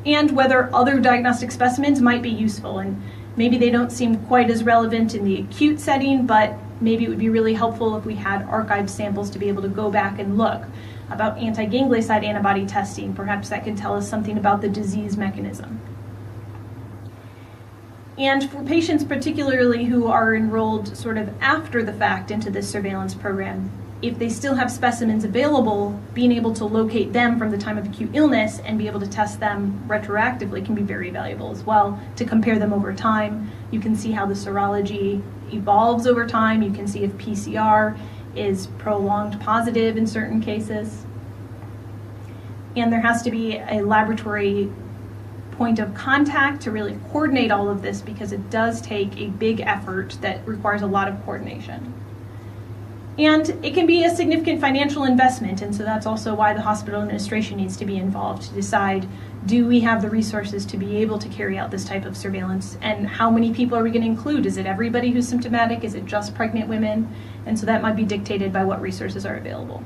And whether other diagnostic specimens might be useful, and maybe they don't seem quite as relevant in the acute setting, but maybe it would be really helpful if we had archived samples to be able to go back and look about anti-ganglioside antibody testing. Perhaps that could tell us something about the disease mechanism. And for patients particularly who are enrolled sort of after the fact into this surveillance program, if they still have specimens available, being able to locate them from the time of acute illness and be able to test them retroactively can be very valuable as well, to compare them over time. You can see how the serology evolves over time. You can see if PCR is prolonged positive in certain cases. And there has to be a laboratory point of contact to really coordinate all of this, because it does take a big effort that requires a lot of coordination. And it can be a significant financial investment, and so that's also why the hospital administration needs to be involved to decide, do we have the resources to be able to carry out this type of surveillance, and how many people are we going to include? Is it everybody who's symptomatic? Is it just pregnant women? And so that might be dictated by what resources are available.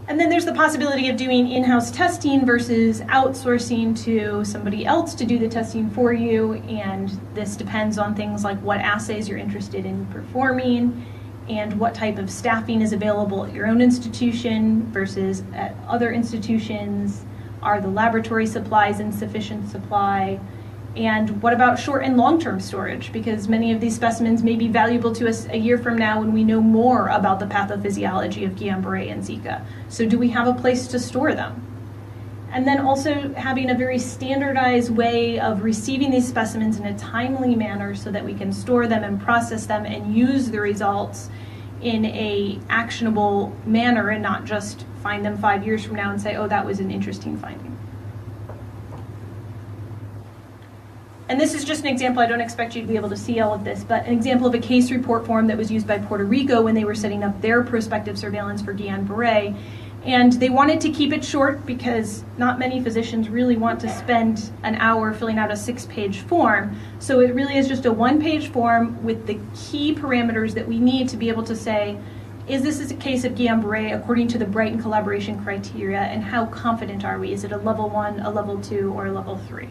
And then there's the possibility of doing in-house testing versus outsourcing to somebody else to do the testing for you. And this depends on things like what assays you're interested in performing and what type of staffing is available at your own institution versus at other institutions. Are the laboratory supplies in sufficient supply? And what about short and long-term storage? Because many of these specimens may be valuable to us a year from now when we know more about the pathophysiology of Guillain-Barré and Zika. So do we have a place to store them? And then also having a very standardized way of receiving these specimens in a timely manner so that we can store them and process them and use the results in a actionable manner and not just find them 5 years from now and say, oh, that was an interesting finding. And this is just an example. I don't expect you to be able to see all of this, but an example of a case report form that was used by Puerto Rico when they were setting up their prospective surveillance for Guillain-Barré. And they wanted to keep it short because not many physicians really want to spend an hour filling out a 6-page form. So it really is just a 1-page form with the key parameters that we need to be able to say, is this a case of Guillain-Barré according to the Brighton collaboration criteria, and how confident are we? Is it a level 1, a level 2, or a level 3?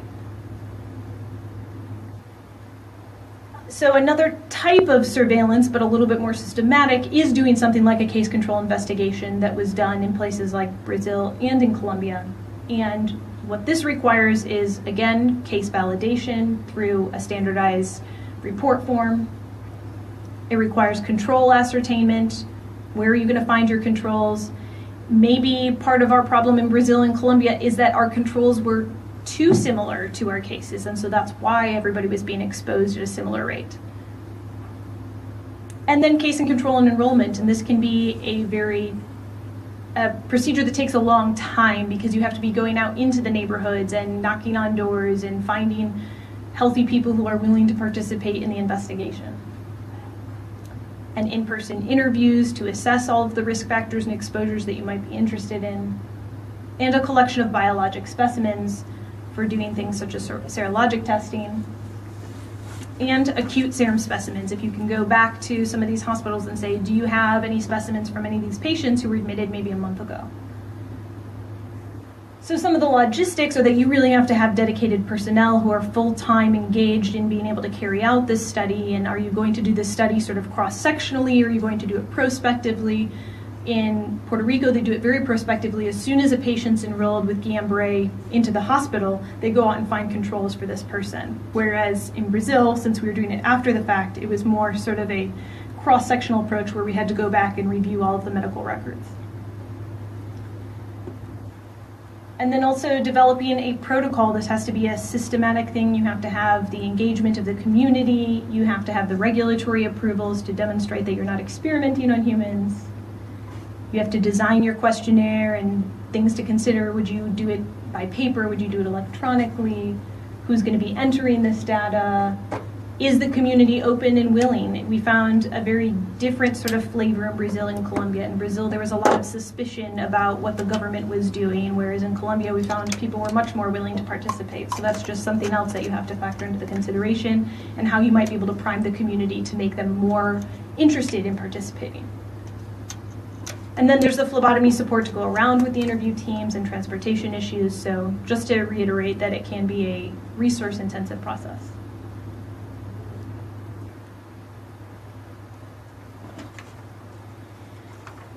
So another type of surveillance, but a little bit more systematic, is doing something like a case control investigation that was done in places like Brazil and in Colombia. And what this requires is, again, case validation through a standardized report form. It requires control ascertainment. Where are you going to find your controls? Maybe part of our problem in Brazil and Colombia is that our controls were too similar to our cases, and so that's why everybody was being exposed at a similar rate. And then case and control and enrollment, and this can be a procedure that takes a long time because you have to be going out into the neighborhoods and knocking on doors and finding healthy people who are willing to participate in the investigation. And in-person interviews to assess all of the risk factors and exposures that you might be interested in, and a collection of biologic specimens for doing things such as serologic testing, and acute serum specimens. If you can go back to some of these hospitals and say, do you have any specimens from any of these patients who were admitted maybe a month ago? So some of the logistics are that you really have to have dedicated personnel who are full-time engaged in being able to carry out this study. And are you going to do this study sort of cross-sectionally, or are you going to do it prospectively? In Puerto Rico, they do it very prospectively. As soon as a patient's enrolled with Guillain-Barré into the hospital, they go out and find controls for this person. Whereas in Brazil, since we were doing it after the fact, it was more sort of a cross-sectional approach where we had to go back and review all of the medical records. And then also developing a protocol. This has to be a systematic thing. You have to have the engagement of the community. You have to have the regulatory approvals to demonstrate that you're not experimenting on humans. You have to design your questionnaire and things to consider. Would you do it by paper? Would you do it electronically? Who's going to be entering this data? Is the community open and willing? We found a very different sort of flavor in Brazil and Colombia. In Brazil, there was a lot of suspicion about what the government was doing, whereas in Colombia, we found people were much more willing to participate. So that's just something else that you have to factor into the consideration, and how you might be able to prime the community to make them more interested in participating. And then there's the phlebotomy support to go around with the interview teams and transportation issues. So just to reiterate that it can be a resource-intensive process.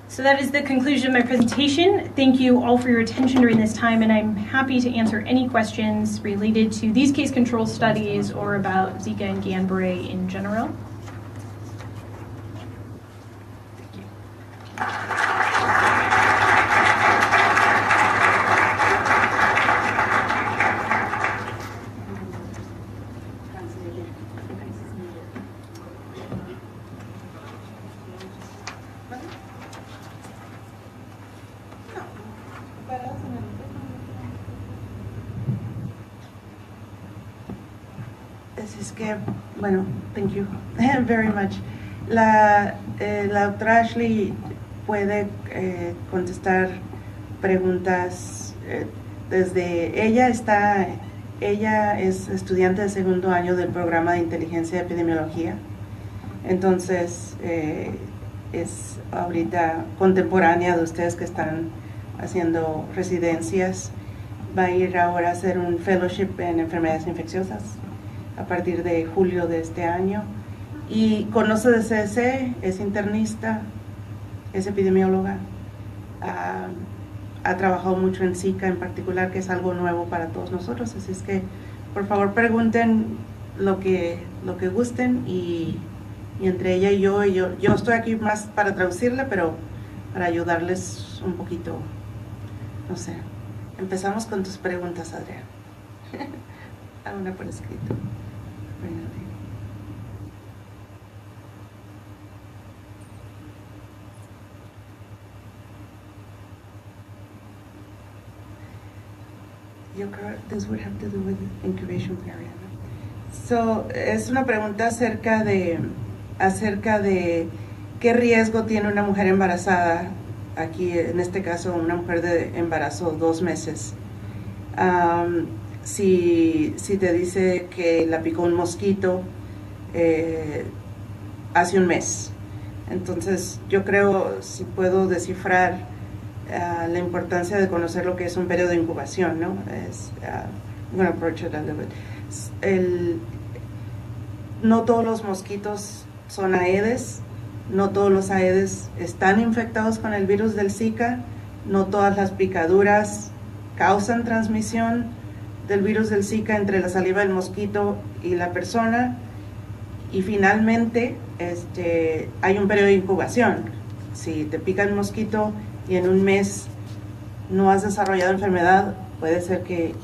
So that is the conclusion of my presentation. Thank you all for your attention during this time, and I'm happy to answer any questions related to these case control studies or about Zika and Guillain-Barré in general. Thank you. Es que, bueno, thank you very much. La doctora Ashley puede contestar preguntas desde ella es estudiante de segundo año del programa de inteligencia de epidemiología, entonces es ahorita contemporánea de ustedes que están haciendo residencias. Va a ir ahora a hacer un fellowship en enfermedades infecciosas a partir de julio de este año, y conoce de CDC, es internista, es epidemióloga, ha trabajado mucho en Zika en particular, que es algo nuevo para todos nosotros, así es que por favor pregunten lo que gusten, y entre ella y yo estoy aquí más para traducirle, pero para ayudarles un poquito, no sé. Empezamos con tus preguntas, Adrián. A una por escrito. yo creo this would have to do with incubation period. So, es una pregunta acerca de qué riesgo tiene una mujer embarazada, aquí en este caso una mujer de embarazo 2 meses. Si te dice que la picó un mosquito hace un mes. Entonces, yo creo, si puedo descifrar la importancia de conocer lo que es un periodo de incubación, ¿no? I'm going to approach it a little bit. No todos los mosquitos son aedes, no todos los aedes están infectados con el virus del Zika, no todas las picaduras causan transmisión del virus del Zika entre la saliva del mosquito y la persona. Y finalmente, hay un periodo de incubación. Si te pica el mosquito y en un mes no has desarrollado enfermedad, puede ser que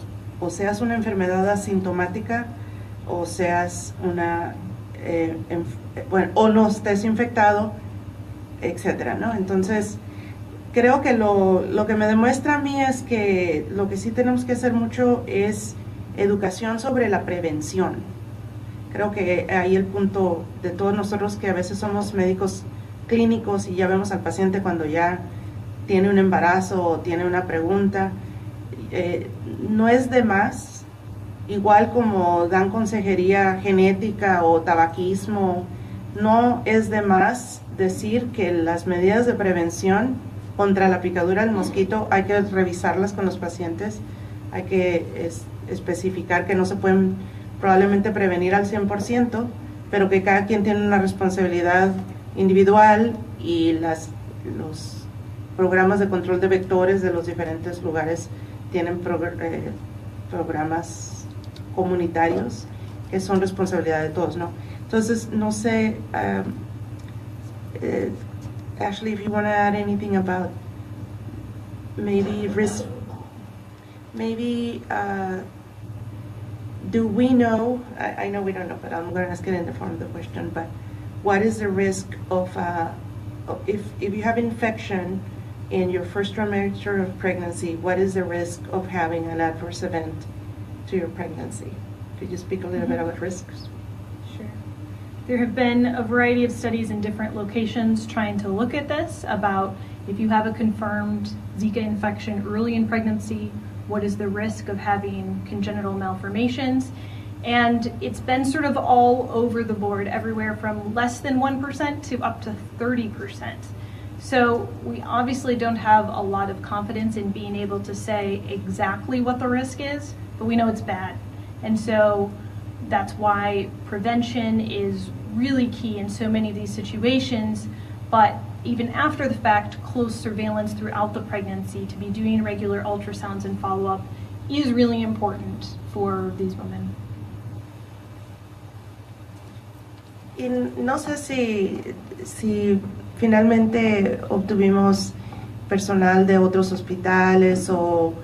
o seas una enfermedad asintomática o seas o no estés infectado, etcétera, ¿no? Entonces, creo que lo que me demuestra a mí es que lo que sí tenemos que hacer mucho es educación sobre la prevención. Creo que ahí el punto de todos nosotros que a veces somos médicos clínicos y ya vemos al paciente cuando ya tiene un embarazo o tiene una pregunta, no es de más, igual como dan consejería genética o tabaquismo, no es de más decir que las medidas de prevención contra la picadura del mosquito hay que revisarlas con los pacientes, hay que especificar que no se pueden probablemente prevenir al 100%, pero que cada quien tiene una responsabilidad individual y los programas de control de vectores de los diferentes lugares tienen programas comunitarios que son responsabilidad de todos, ¿no? Entonces, no sé, Ashley, if you want to add anything about maybe risk, maybe do we know, I know we don't know, but I'm going to ask it in the form of the question, but what is the risk of, if you have infection in your first trimester of pregnancy, what is the risk of having an adverse event to your pregnancy? Could you speak a little bit about risks? Sure. There have been a variety of studies in different locations trying to look at this, about if you have a confirmed Zika infection early in pregnancy, what is the risk of having congenital malformations? And it's been sort of all over the board, everywhere from less than 1% to up to 30%. So we obviously don't have a lot of confidence in being able to say exactly what the risk is, but we know it's bad. And so that's why prevention is really key in so many of these situations. But even after the fact, close surveillance throughout the pregnancy, to be doing regular ultrasounds and follow-up, is really important for these women. Y no sé si finalmente obtuvimos personal de otros hospitales o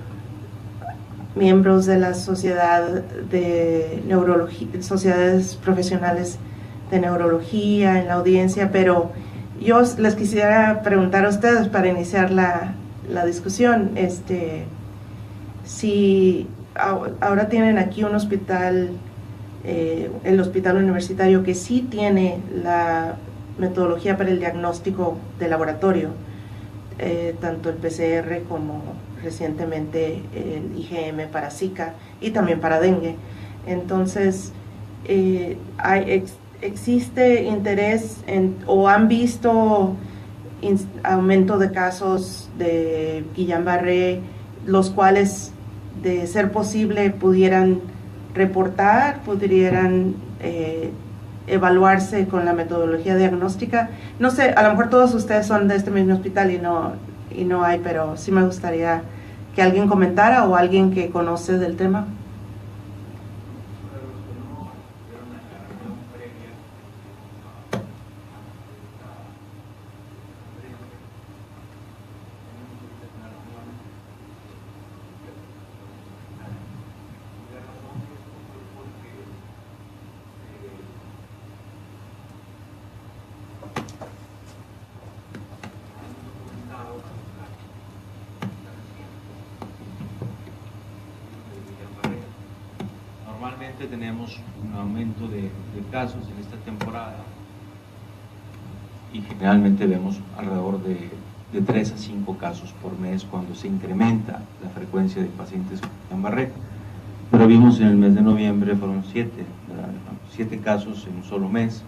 miembros de la sociedad de neurología, sociedades profesionales de neurología en la audiencia, pero yo les quisiera preguntar a ustedes para iniciar la discusión, si ahora tienen aquí un hospital, el hospital universitario, que sí tiene la metodología para el diagnóstico de laboratorio, tanto el PCR como recientemente el IgM para Zika y también para dengue. Entonces, ¿existe interés o han visto aumento de casos de Guillain-Barré, los cuales, de ser posible, pudieran reportar, pudieran evaluarse con la metodología diagnóstica? No sé, a lo mejor todos ustedes son de este mismo hospital y no hay, pero sí me gustaría que alguien comentara o alguien que conoce del tema. efectivamente tenemos un aumento de casos en esta temporada y generalmente vemos alrededor de 3 a 5 casos por mes cuando se incrementa la frecuencia de pacientes con Guillain-Barré. Pero vimos en el mes de noviembre fueron 7 casos en un solo mes,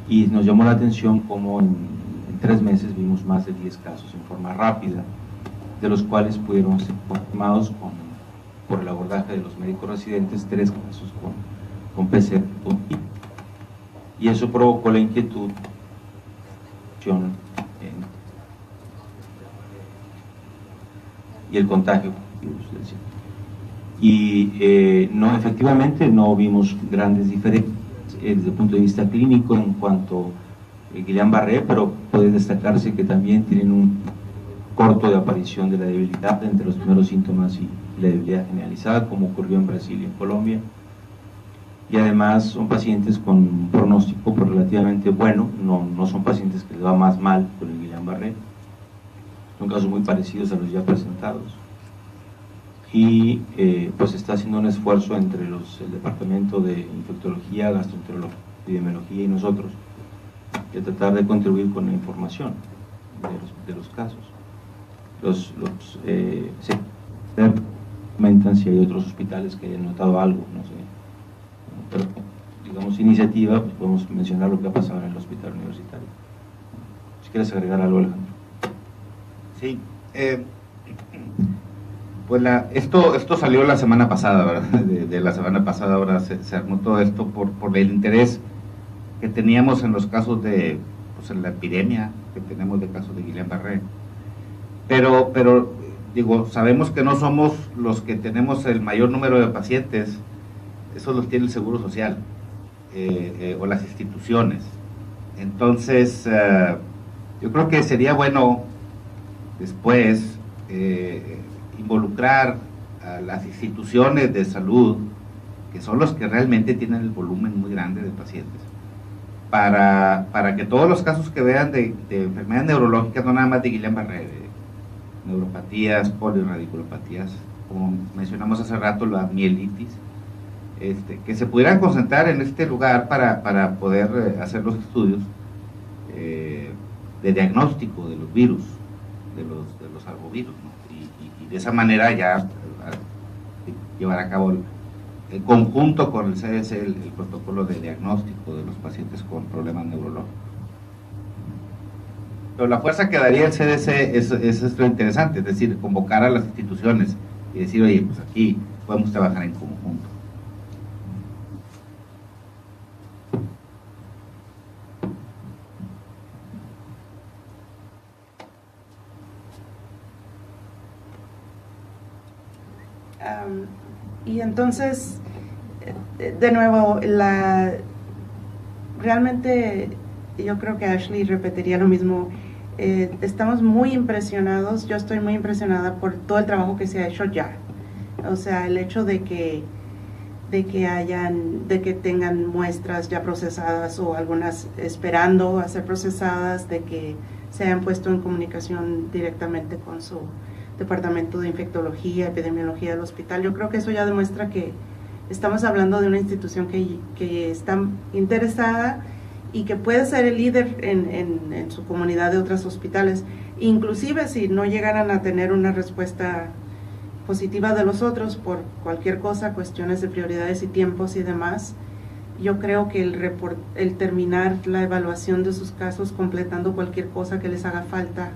y nos llamó la atención como en 3 meses vimos más de 10 casos en forma rápida, de los cuales pudieron ser confirmados por el abordaje de los médicos residentes 3 casos con PCR positivo. Y eso provocó la inquietud y el contagio. Y no, efectivamente no vimos grandes diferencias desde el punto de vista clínico en cuanto a Guillain-Barré, pero puede destacarse que también tienen un corto de aparición de la debilidad entre los primeros síntomas y la debilidad generalizada, como ocurrió en Brasil y en Colombia. Y además son pacientes con un pronóstico relativamente bueno, no son pacientes que les va más mal con el Guillain-Barré, son casos muy parecidos a los ya presentados. Y pues se está haciendo un esfuerzo entre el Departamento de Infectología, Gastroenterología, Epidemiología y nosotros de tratar de contribuir con la información de los casos. Se comentan si hay otros hospitales que hayan notado algo, no sé. Pero, digamos, iniciativa, pues podemos mencionar lo que ha pasado en el hospital universitario. Si quieres agregar algo, Alejandro. Sí, pues esto salió la semana pasada, ¿verdad? De la semana pasada ahora se armó todo esto por el interés que teníamos en los casos de, pues en la epidemia que tenemos de casos de Guillain-Barré. Pero digo, sabemos que no somos los que tenemos el mayor número de pacientes, esos los tiene el Seguro Social o las instituciones. Entonces, yo creo que sería bueno después involucrar a las instituciones de salud, que son los que realmente tienen el volumen muy grande de pacientes, para que todos los casos que vean de enfermedades neurológicas, no nada más de Guillain-Barré, de neuropatías, polirradiculopatías, como mencionamos hace rato, la mielitis, que se pudieran concentrar en este lugar para poder hacer los estudios de diagnóstico de los virus, de los arbovirus, ¿no? Y de esa manera ya llevar a cabo en conjunto con el CDC el protocolo de diagnóstico de los pacientes con problemas neurológicos. Pero la fuerza que daría el CDC es lo interesante, es decir, convocar a las instituciones y decir, oye, pues aquí podemos trabajar en conjunto. Y entonces, de nuevo, realmente yo creo que Ashley repetiría lo mismo. Estamos muy impresionados, yo estoy muy impresionada por todo el trabajo que se ha hecho ya. O sea, el hecho de que tengan muestras ya procesadas o algunas esperando a ser procesadas, de que se hayan puesto en comunicación directamente con su departamento de infectología, epidemiología del hospital. Yo creo que eso ya demuestra que estamos hablando de una institución que está interesada y que puede ser el líder en su comunidad de otros hospitales, inclusive si no llegaran a tener una respuesta positiva de los otros por cualquier cosa, cuestiones de prioridades y tiempos y demás. Yo creo que el terminar la evaluación de sus casos completando cualquier cosa que les haga falta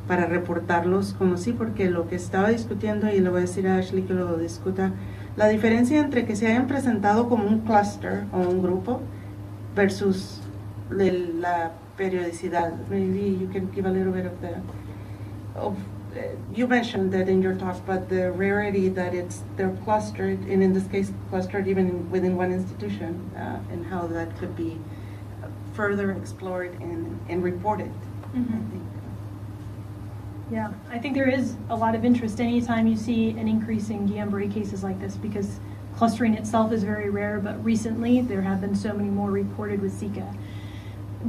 para reportarlos como sí, porque lo que estaba discutiendo, y le voy a decir a Ashley que lo discuta, la diferencia entre que se hayan presentado como un cluster o un grupo versus la periodicidad. Maybe you can give a little bit of you mentioned that in your talk, but the rarity that they're clustered, and in this case clustered even within one institution, and how that could be further explored and reported. Mm-hmm. Yeah, I think there is a lot of interest anytime you see an increase in Guillain-Barré cases like this, because clustering itself is very rare, but recently there have been so many more reported with Zika.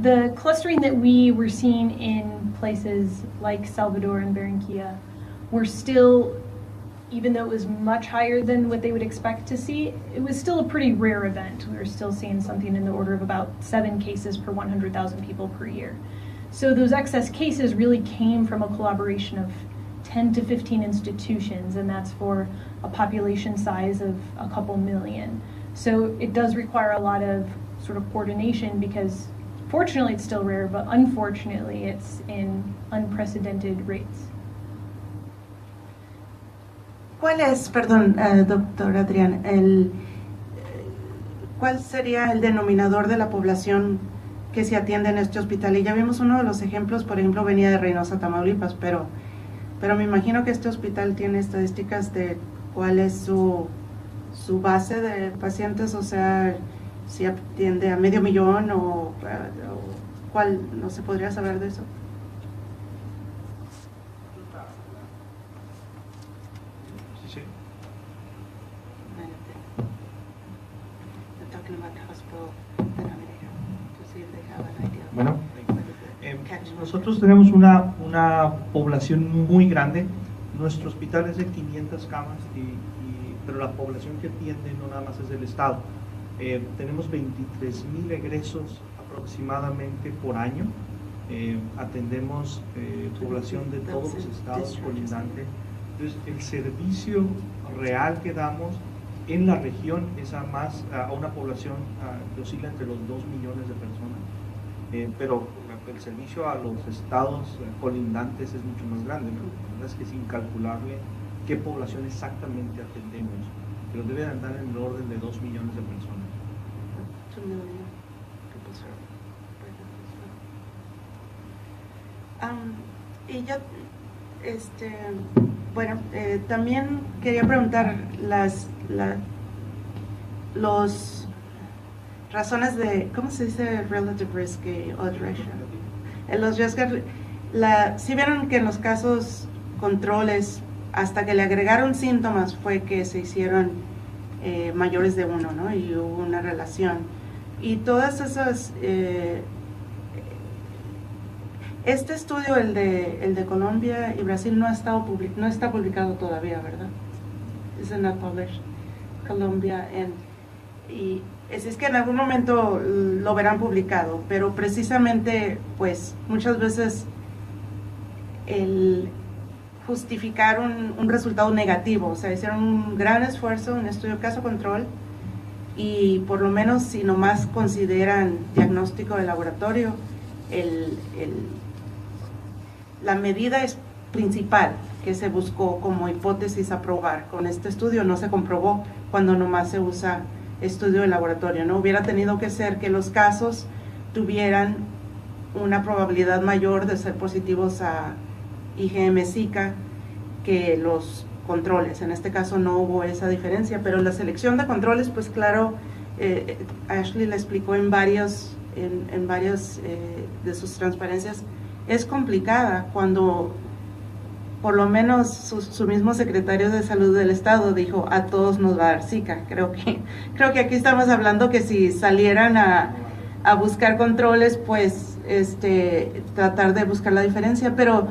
The clustering that we were seeing in places like Salvador and Barranquilla were still even though it was much higher than what they would expect to see, it was still a pretty rare event. We were still seeing something in the order of about 7 cases per 100,000 people per year. So those excess cases really came from a collaboration of 10 to 15 institutions, and that's for a population size of a couple million. So it does require a lot of sort of coordination, because fortunately it's still rare, but unfortunately it's in unprecedented rates. ¿Cuál es, perdón, doctor Adrián, cuál sería el denominador de la población que se atiende en este hospital? Y ya vimos uno de los ejemplos, por ejemplo, venía de Reynosa, Tamaulipas, pero me imagino que este hospital tiene estadísticas de cuál es su base de pacientes, o sea, si atiende a 500,000 o cuál, ¿no se podría saber de eso? Sí. Bueno, Nosotros tenemos una población muy grande. Nuestro hospital es de 500 camas, pero la población que atiende no nada más es del estado. Tenemos 23,000 egresos aproximadamente por año. Atendemos población de todos los estados colindantes. Entonces, el servicio real que damos en la región es a una población que oscila entre los 2 millones de personas. Pero el servicio a los estados colindantes es mucho más grande, ¿no? La verdad es que es incalculable qué población exactamente atendemos, pero debe andar en el orden de 2 millones de personas. Y yo, bueno, también quería preguntar las razones de, ¿cómo se dice relative risk y odds ratio? Los riesgos, si vieron que en los casos controles, hasta que le agregaron síntomas, fue que se hicieron mayores de 1, ¿no? Y hubo una relación. Y todas esas, este estudio, el de Colombia y Brasil, no está publicado todavía, ¿verdad? Is it not published? Colombia y es que en algún momento lo verán publicado, pero precisamente, pues, muchas veces el justificar un resultado negativo, o sea, hicieron un gran esfuerzo, un estudio caso control, y por lo menos si nomás consideran diagnóstico de laboratorio, la medida principal que se buscó como hipótesis a probar con este estudio no se comprobó cuando nomás se usa estudio de laboratorio, ¿no? Hubiera tenido que ser que los casos tuvieran una probabilidad mayor de ser positivos a IgM-Zika que los controles. En este caso no hubo esa diferencia, pero la selección de controles, pues claro, Ashley le explicó en varias de sus transparencias, es complicada cuando por lo menos su mismo secretario de salud del estado dijo, a todos nos va a dar Zika. Creo que aquí estamos hablando que si salieran a buscar controles, pues tratar de buscar la diferencia, pero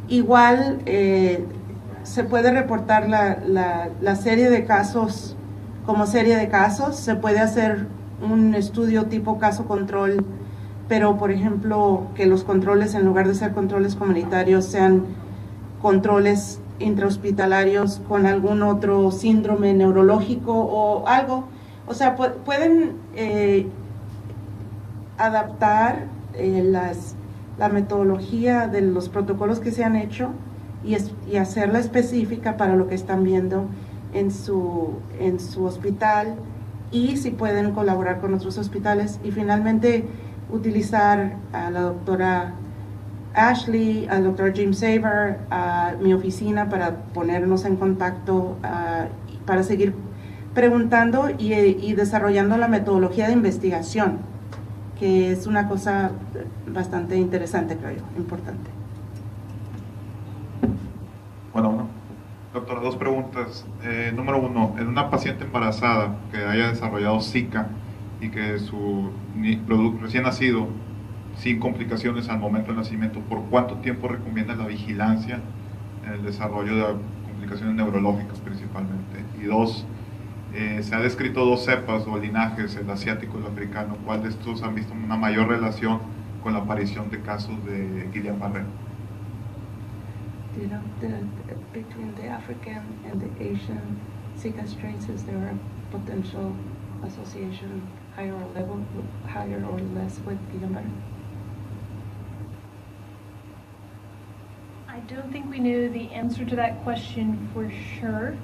igual se puede reportar la serie de casos como serie de casos, se puede hacer un estudio tipo caso control, pero por ejemplo que los controles, en lugar de ser controles comunitarios, sean controles intrahospitalarios con algún otro síndrome neurológico o algo. O sea, pueden adaptar la metodología de los protocolos que se han hecho y hacerla específica para lo que están viendo en su hospital, y si pueden colaborar con otros hospitales, y finalmente utilizar a la doctora Ashley, al doctor Jim Saver, a mi oficina para ponernos en contacto, para seguir preguntando y desarrollando la metodología de investigación, que es una cosa bastante interesante, creo yo, importante. Bueno, doctora, 2 preguntas. Número 1, en una paciente embarazada que haya desarrollado Zika y que su recién nacido, sin complicaciones al momento del nacimiento, ¿por cuánto tiempo recomienda la vigilancia en el desarrollo de complicaciones neurológicas principalmente. Y dos, se ha descrito dos cepas o linajes, el asiático y el africano. ¿Cuál de estos han visto una mayor relación con la aparición de casos de Guillain-Barré? Between the African and the Asian Zika strains, is there a potential association, higher or less with Guillain-Barré? I don't think we know the answer to that question for sure,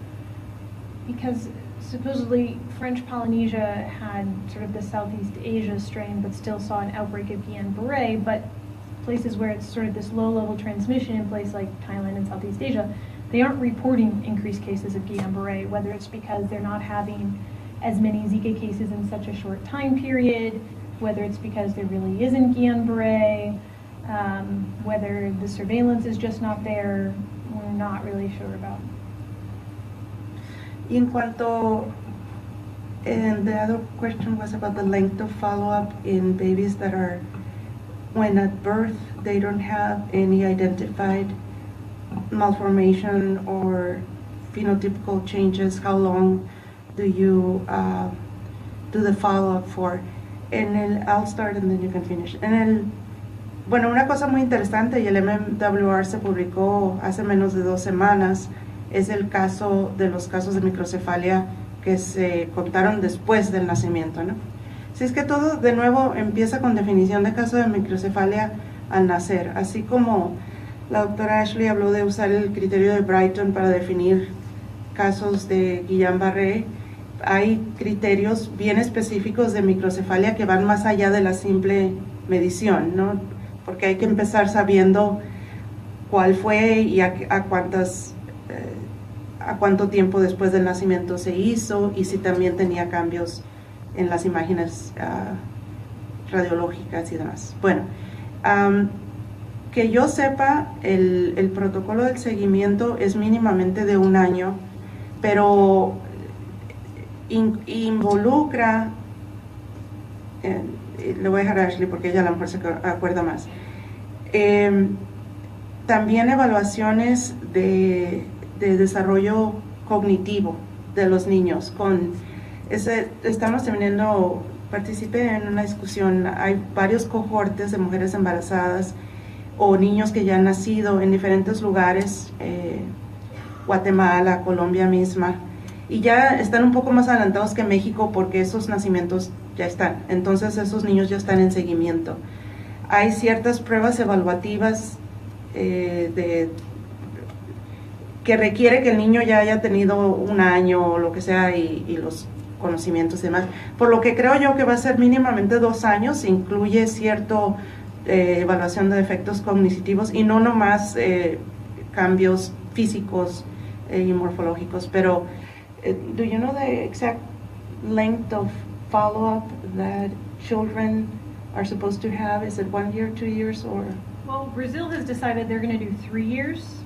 because supposedly French Polynesia had sort of the Southeast Asia strain, but still saw an outbreak of Guillain-Barré. But places where it's sort of this low-level transmission in places like Thailand and Southeast Asia, they aren't reporting increased cases of Guillain-Barré, whether it's because they're not having as many Zika cases in such a short time period, whether it's because there really isn't Guillain-Barré, whether the surveillance is just not there, we're not really sure about. Y en cuanto, and the other question was about the length of follow-up in babies that are, when at birth they don't have any identified malformation or phenotypical changes, how long do you do the follow-up for? I'll start and then you can finish. Bueno, una cosa muy interesante, y el MMWR se publicó hace menos de 2 semanas, es el caso de los casos de microcefalia que se contaron después del nacimiento, ¿no? Si es que todo de nuevo empieza con definición de caso de microcefalia al nacer, así como la doctora Ashley habló de usar el criterio de Brighton para definir casos de Guillain-Barré. Hay criterios bien específicos de microcefalia que van más allá de la simple medición, ¿no? Porque hay que empezar sabiendo cuál fue y a cuánto tiempo después del nacimiento se hizo, y si también tenía cambios en las imágenes radiológicas y demás. Bueno, que yo sepa, el protocolo del seguimiento es mínimamente de 1 año, pero involucra, le voy a dejar a Ashley porque ella a lo mejor se acuerda más, también evaluaciones de desarrollo cognitivo de los niños. Estamos teniendo, participé en una discusión, hay varios cohortes de mujeres embarazadas o niños que ya han nacido en diferentes lugares, Guatemala, Colombia misma, y ya están un poco más adelantados que México porque esos nacimientos ya están, entonces esos niños ya están en seguimiento. Hay ciertas pruebas evaluativas que requiere que el niño ya haya tenido 1 año o lo que sea y los conocimientos y demás, por lo que creo yo que va a ser mínimamente 2 años, incluye cierto evaluación de efectos cognitivos y no nomás cambios físicos y morfológicos. Pero do you know the exact length of follow-up that children are supposed to have? Is it 1 year, 2 years, or? Well, Brazil has decided they're going to do 3 years.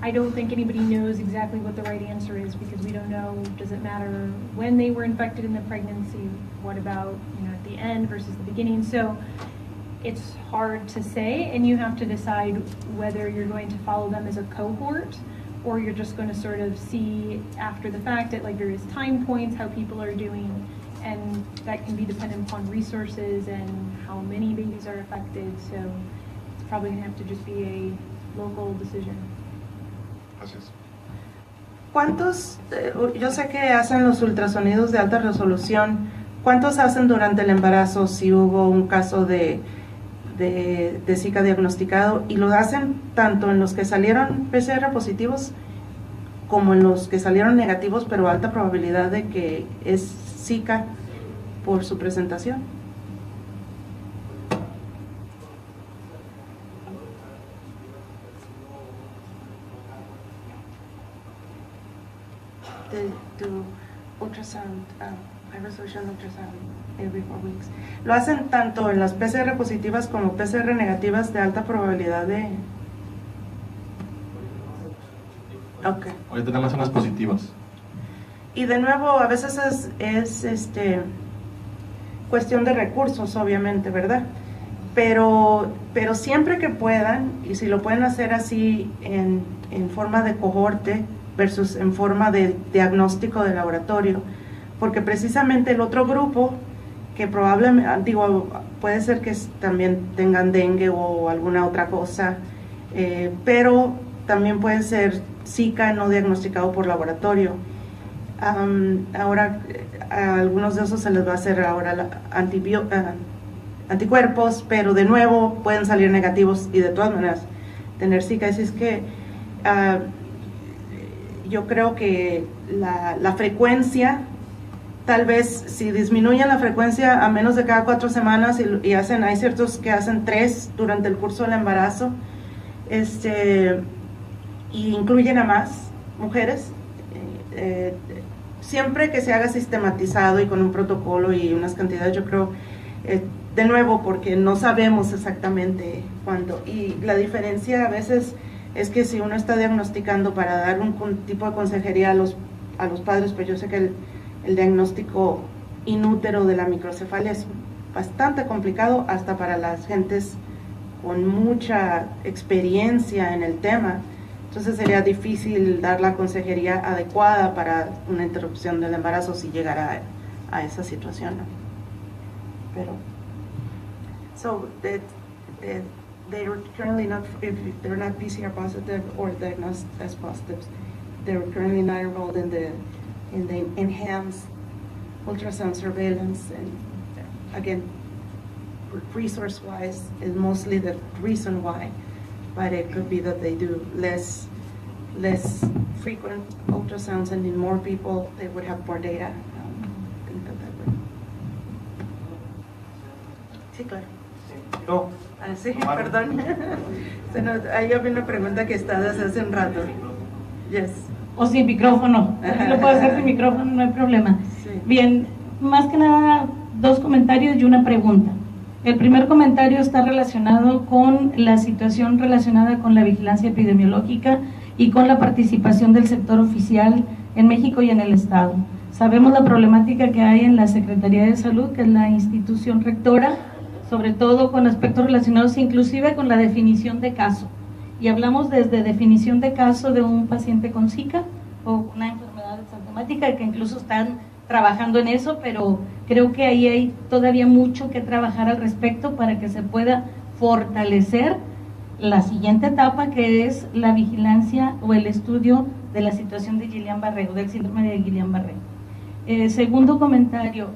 I don't think anybody knows exactly what the right answer is, because we don't know, does it matter when they were infected in the pregnancy? What about, at the end versus the beginning? So it's hard to say, and you have to decide whether you're going to follow them as a cohort or you're just going to sort of see after the fact at like various time points how people are doing, and that can be dependent upon resources and how many babies are affected. So it's probably going to have to just be a local decision. Gracias. ¿Cuántos, yo sé que hacen los ultrasonidos de alta resolución, cuántos hacen durante el embarazo si hubo un caso de Zika diagnosticado, y lo hacen tanto en los que salieron PCR positivos como en los que salieron negativos, pero alta probabilidad de que es Zika por su presentación? Do ultrasound, high resolution ultrasound every 4 weeks. Lo hacen tanto en las PCR positivas como PCR negativas de alta probabilidad de... Okay. Ahorita nada más son las positivas. Y de nuevo, a veces es cuestión de recursos, obviamente, ¿verdad? pero siempre que puedan, y si lo pueden hacer así en forma de cohorte versus en forma de diagnóstico de laboratorio, porque precisamente el otro grupo que probablemente, digo, puede ser que también tengan dengue o alguna otra cosa, pero también puede ser Zika no diagnosticado por laboratorio. Ahora a algunos de esos se les va a hacer ahora anticuerpos, pero de nuevo pueden salir negativos y de todas maneras tener Zika. Así es que yo creo que la frecuencia, tal vez si disminuyen la frecuencia a menos de cada 4 semanas y hay ciertos que hacen 3 durante el curso del embarazo, y incluyen a más mujeres, siempre que se haga sistematizado y con un protocolo y unas cantidades, yo creo, de nuevo, porque no sabemos exactamente cuándo, y la diferencia a veces es que si uno está diagnosticando para dar un tipo de consejería a los padres, pues yo sé que el diagnóstico inútero de la microcefalia es bastante complicado hasta para las gentes con mucha experiencia en el tema. Entonces sería difícil dar la consejería adecuada para una interrupción del embarazo si llegara a esa situación, ¿no? Pero, so they're currently not, if they're not PCR positive or diagnosed as positives, they're currently not enrolled in the enhanced ultrasound surveillance. And again, resource-wise is mostly the reason why, but it could be that they do less frequent ultrasounds, and in more people they would have more data. Think that way. Sí, claro. No. Sí, perdón. Ahí había una pregunta que está desde hace un rato. Yes. O sin micrófono. Lo puedo hacer sin micrófono, no hay problema. Sí. Bien, más que nada, 2 comentarios y una pregunta. El primer comentario está relacionado con la situación relacionada con la vigilancia epidemiológica y con la participación del sector oficial en México y en el Estado. Sabemos la problemática que hay en la Secretaría de Salud, que es la institución rectora, sobre todo con aspectos relacionados inclusive con la definición de caso. Y hablamos desde definición de caso de un paciente con Zika o una enfermedad exantemática, que incluso están trabajando en eso, pero creo que ahí hay todavía mucho que trabajar al respecto para que se pueda fortalecer la siguiente etapa, que es la vigilancia o el estudio de la situación de Guillain-Barré o del síndrome de Guillain-Barré. Segundo comentario,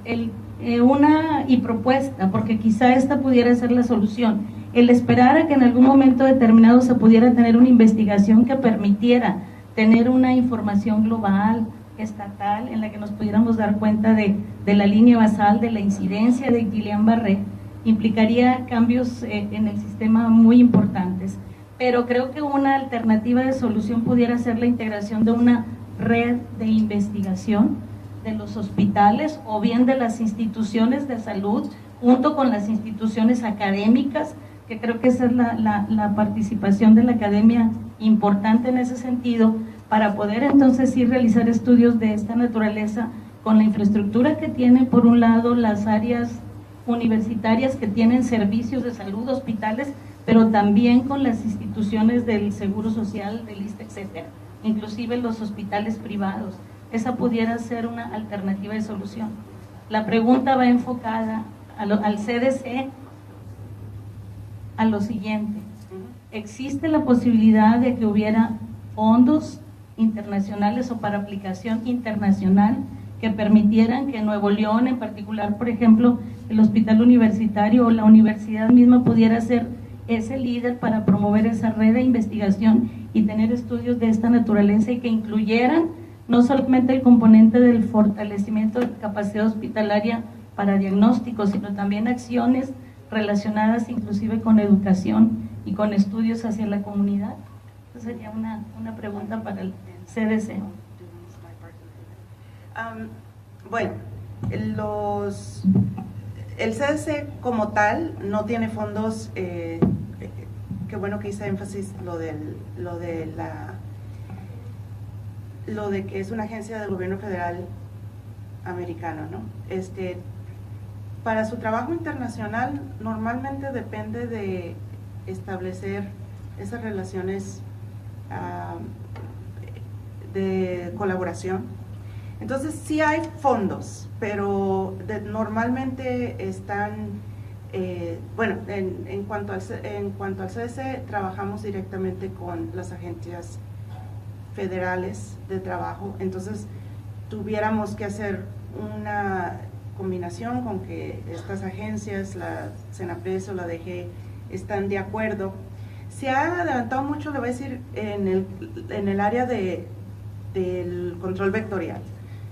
una propuesta, porque quizá esta pudiera ser la solución, el esperar a que en algún momento determinado se pudiera tener una investigación que permitiera tener una información global, estatal, en la que nos pudiéramos dar cuenta de la línea basal de la incidencia de Guillain-Barré, implicaría cambios en el sistema muy importantes. Pero creo que una alternativa de solución pudiera ser la integración de una red de investigación de los hospitales o bien de las instituciones de salud, junto con las instituciones académicas, que creo que esa es la participación de la academia importante en ese sentido, para poder entonces sí realizar estudios de esta naturaleza con la infraestructura que tienen, por un lado, las áreas universitarias que tienen servicios de salud, hospitales, pero también con las instituciones del Seguro Social, del ISSSTE, etcétera, inclusive los hospitales privados. Esa pudiera ser una alternativa de solución. La pregunta va enfocada al CDC a lo siguiente: ¿existe la posibilidad de que hubiera fondos internacionales o para aplicación internacional que permitieran que Nuevo León, en particular, por ejemplo, el hospital universitario o la universidad misma, pudiera ser ese líder para promover esa red de investigación y tener estudios de esta naturaleza, y que incluyeran no solamente el componente del fortalecimiento de capacidad hospitalaria para diagnósticos, sino también acciones relacionadas inclusive con educación y con estudios hacia la comunidad? Esa sería una pregunta para el CDC. Bueno, el CDC como tal no tiene fondos. Qué bueno que hice énfasis lo de que es una agencia del gobierno federal americano, ¿no? Para su trabajo internacional normalmente depende de establecer esas relaciones de colaboración. Entonces sí hay fondos, pero normalmente están, bueno, en cuanto al CDC trabajamos directamente con las agencias federales de trabajo, entonces tuviéramos que hacer una combinación con que estas agencias, la CENAPRES o la DG, están de acuerdo. Se ha adelantado mucho, le voy a decir, en el área del control vectorial.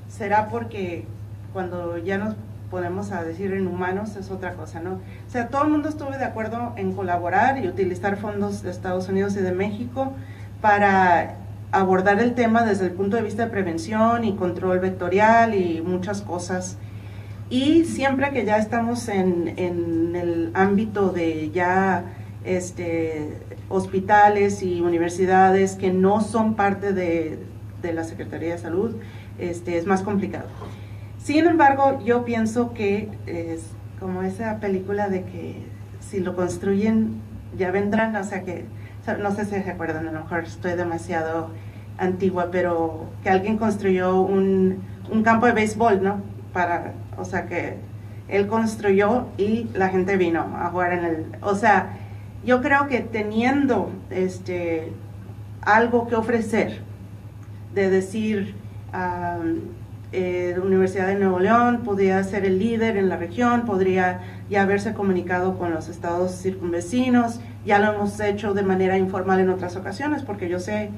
Será porque cuando ya nos ponemos a decir en humanos es otra cosa, ¿no? O sea, todo el mundo estuvo de acuerdo en colaborar y utilizar fondos de Estados Unidos y de México para abordar el tema desde el punto de vista de prevención y control vectorial y muchas cosas. Y siempre que ya estamos en el ámbito de ya hospitales y universidades que no son parte de la Secretaría de Salud, es más complicado. Sin embargo, yo pienso que es como esa película de que si lo construyen ya vendrán, o sea que, no sé si se acuerdan, a lo mejor estoy demasiado antigua, pero que alguien construyó un campo de béisbol, ¿no? O sea que él construyó y la gente vino a jugar en el, o sea, yo creo que teniendo algo que ofrecer, de decir, la Universidad de Nuevo León podría ser el líder en la región, podría ya haberse comunicado con los estados circunvecinos, ya lo hemos hecho de manera informal en otras ocasiones, porque yo sé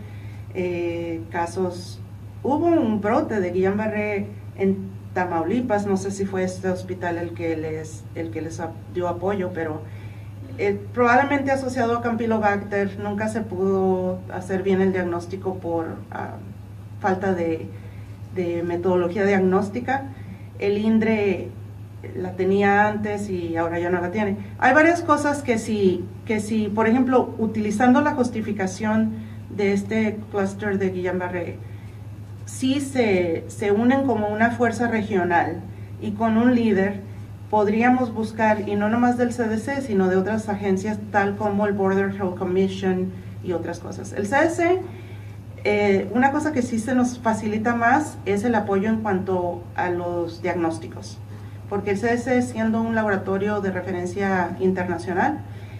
casos, hubo un brote de Guillain-Barré en Tamaulipas, no sé si fue este hospital el que les dio apoyo, pero probablemente asociado a Campylobacter, nunca se pudo hacer bien el diagnóstico por falta de metodología diagnóstica. El INDRE la tenía antes y ahora ya no la tiene. Hay varias cosas que si por ejemplo, utilizando la justificación de este clúster de Guillain-Barré, si se unen como una fuerza regional y con un líder, podríamos buscar, y no nomás del CDC, sino de otras agencias tal como el Border Health Commission y otras cosas. El CDC, una cosa que sí se nos facilita más es el apoyo en cuanto a los diagnósticos, porque el CDC siendo un laboratorio de referencia internacional,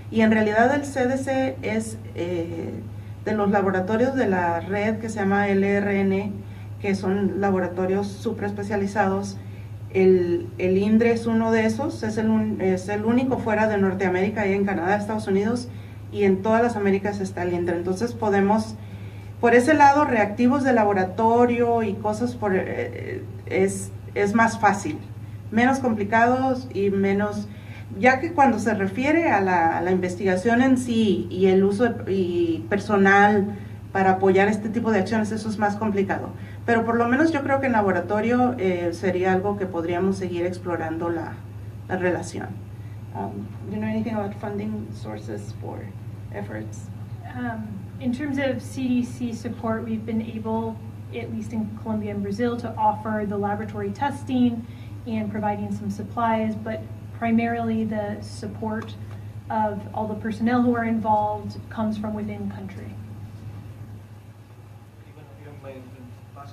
y en realidad el CDC es de los laboratorios de la red que se llama LRN, que son laboratorios super especializados. El INDRE es uno de esos, es el único fuera de Norteamérica y en Canadá, Estados Unidos, y en todas las Américas está el INDRE. Entonces podemos, por ese lado, reactivos de laboratorio y cosas, es más fácil, menos complicados y menos, ya que cuando se refiere a la investigación en sí y el uso y personal para apoyar este tipo de acciones, eso es más complicado. Pero por lo menos yo creo que en laboratorio sería algo que podríamos seguir explorando la relación. Do you know anything about funding sources for efforts? In terms of CDC support, we've been able, at least in Colombia and Brazil, to offer the laboratory testing and providing some supplies, but primarily the support of all the personnel who are involved comes from within country.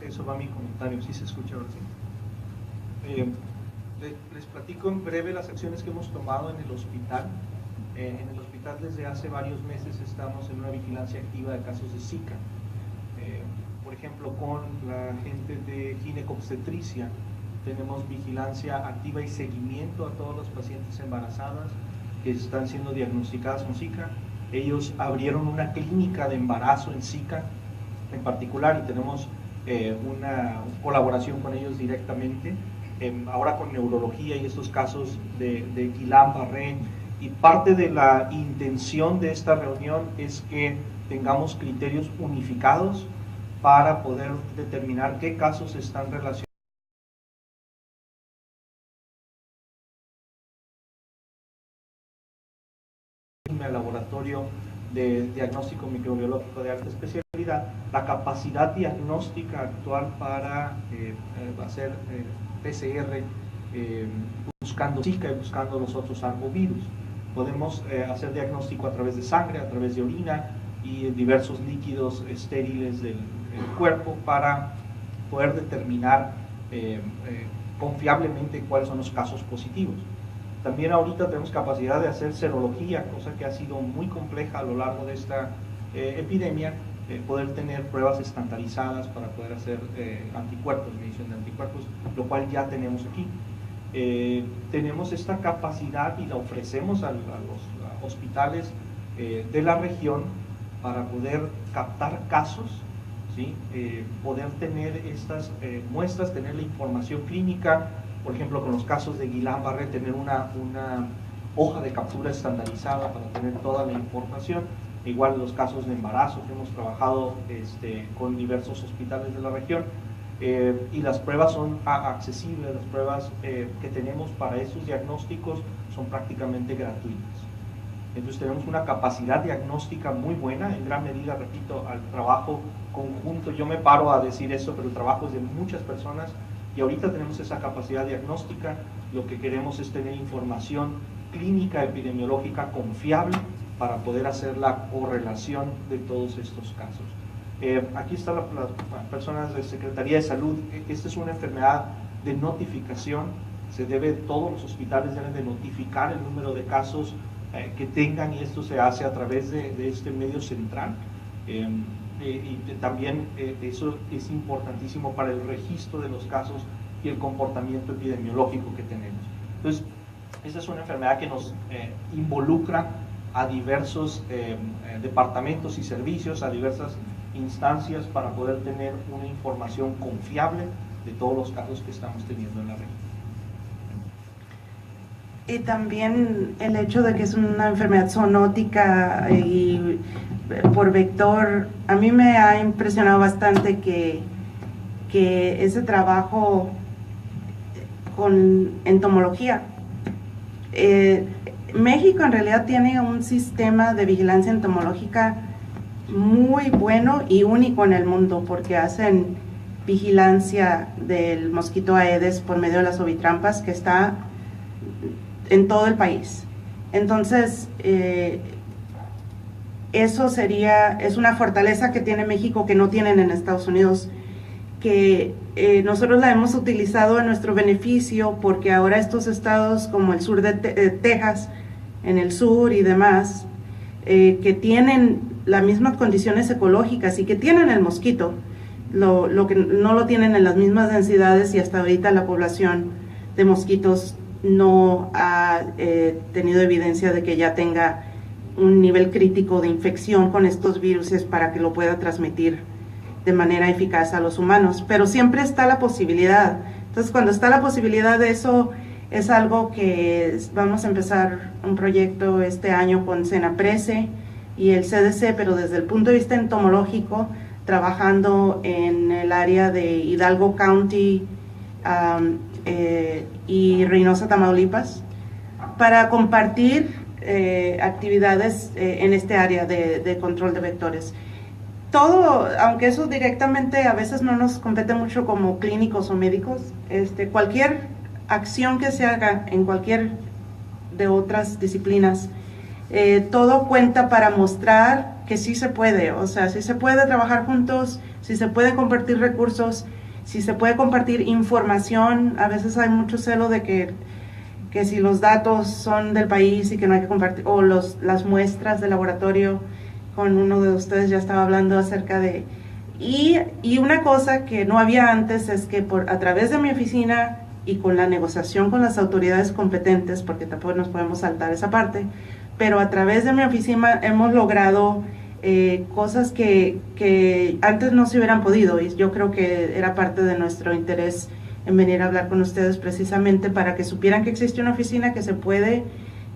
Eso va mi comentario, ¿sí se escucha ahora? Sí. Les platico en breve las acciones que hemos tomado en el hospital. En el hospital desde hace varios meses estamos en una vigilancia activa de casos de Zika. Por ejemplo, con la gente de ginecobstetricia tenemos vigilancia activa y seguimiento a todas las pacientes embarazadas que están siendo diagnosticadas con Zika. Ellos abrieron una clínica de embarazo en Zika en particular y tenemos una colaboración con ellos directamente, ahora con neurología y estos casos de Guillain-Barré, y parte de la intención de esta reunión es que tengamos criterios unificados para poder determinar qué casos están relacionados al laboratorio de diagnóstico microbiológico de alta especialidad, la capacidad diagnóstica actual para hacer PCR buscando Zika y buscando los otros arbovirus. Podemos hacer diagnóstico a través de sangre, a través de orina y diversos líquidos estériles del cuerpo para poder determinar confiablemente cuáles son los casos positivos. También ahorita tenemos capacidad de hacer serología, cosa que ha sido muy compleja a lo largo de esta epidemia, poder tener pruebas estandarizadas para poder hacer anticuerpos, medición de anticuerpos, lo cual ya tenemos aquí. Tenemos esta capacidad y la ofrecemos a los hospitales de la región para poder captar casos, ¿sí? Poder tener estas muestras, tener la información clínica, por ejemplo con los casos de Guillain-Barré, tener una hoja de captura estandarizada para tener toda la información. Igual los casos de embarazo que hemos trabajado con diversos hospitales de la región, y las pruebas son accesibles, las pruebas que tenemos para esos diagnósticos son prácticamente gratuitas. Entonces tenemos una capacidad diagnóstica muy buena, en gran medida, repito, al trabajo conjunto. Yo me paro a decir eso, pero el trabajo es de muchas personas y ahorita tenemos esa capacidad diagnóstica. Lo que queremos es tener información clínica, epidemiológica confiable para poder hacer la correlación de todos estos casos. Aquí están las personas de Secretaría de Salud. Esta es una enfermedad de notificación, todos los hospitales deben de notificar el número de casos que tengan, y esto se hace a través de este medio central. Y también eso es importantísimo para el registro de los casos y el comportamiento epidemiológico que tenemos. Entonces, esta es una enfermedad que nos involucra a diversos departamentos y servicios, a diversas instancias para poder tener una información confiable de todos los casos que estamos teniendo en la región. Y también el hecho de que es una enfermedad zoonótica y por vector, a mí me ha impresionado bastante que ese trabajo con entomología, México en realidad tiene un sistema de vigilancia entomológica muy bueno y único en el mundo, porque hacen vigilancia del mosquito Aedes por medio de las ovitrampas, que está en todo el país. Entonces, eso es una fortaleza que tiene México que no tienen en Estados Unidos, que nosotros la hemos utilizado a nuestro beneficio, porque ahora estos estados como el sur de Texas, en el sur y demás, que tienen las mismas condiciones ecológicas y que tienen el mosquito, lo que no lo tienen en las mismas densidades, y hasta ahorita la población de mosquitos no ha tenido evidencia de que ya tenga un nivel crítico de infección con estos virus para que lo pueda transmitir de manera eficaz a los humanos, pero siempre está la posibilidad. Entonces, cuando está la posibilidad de eso, es algo que vamos a empezar un proyecto este año con Senaprece y el CDC, pero desde el punto de vista entomológico, trabajando en el área de Hidalgo County y Reynosa, Tamaulipas, para compartir actividades en este área de control de vectores. Todo, aunque eso directamente a veces no nos compete mucho como clínicos o médicos, cualquier acción que se haga en cualquier de otras disciplinas, todo cuenta para mostrar que sí se puede, o sea, sí se puede trabajar juntos, sí se puede compartir recursos, sí se puede compartir información. A veces hay mucho celo de que si los datos son del país y que no hay que compartir, o las muestras de laboratorio. Con uno de ustedes ya estaba hablando acerca de... Y una cosa que no había antes es que a través de mi oficina y con la negociación con las autoridades competentes, porque tampoco nos podemos saltar esa parte, pero a través de mi oficina hemos logrado cosas que antes no se hubieran podido, y yo creo que era parte de nuestro interés en venir a hablar con ustedes, precisamente para que supieran que existe una oficina que se puede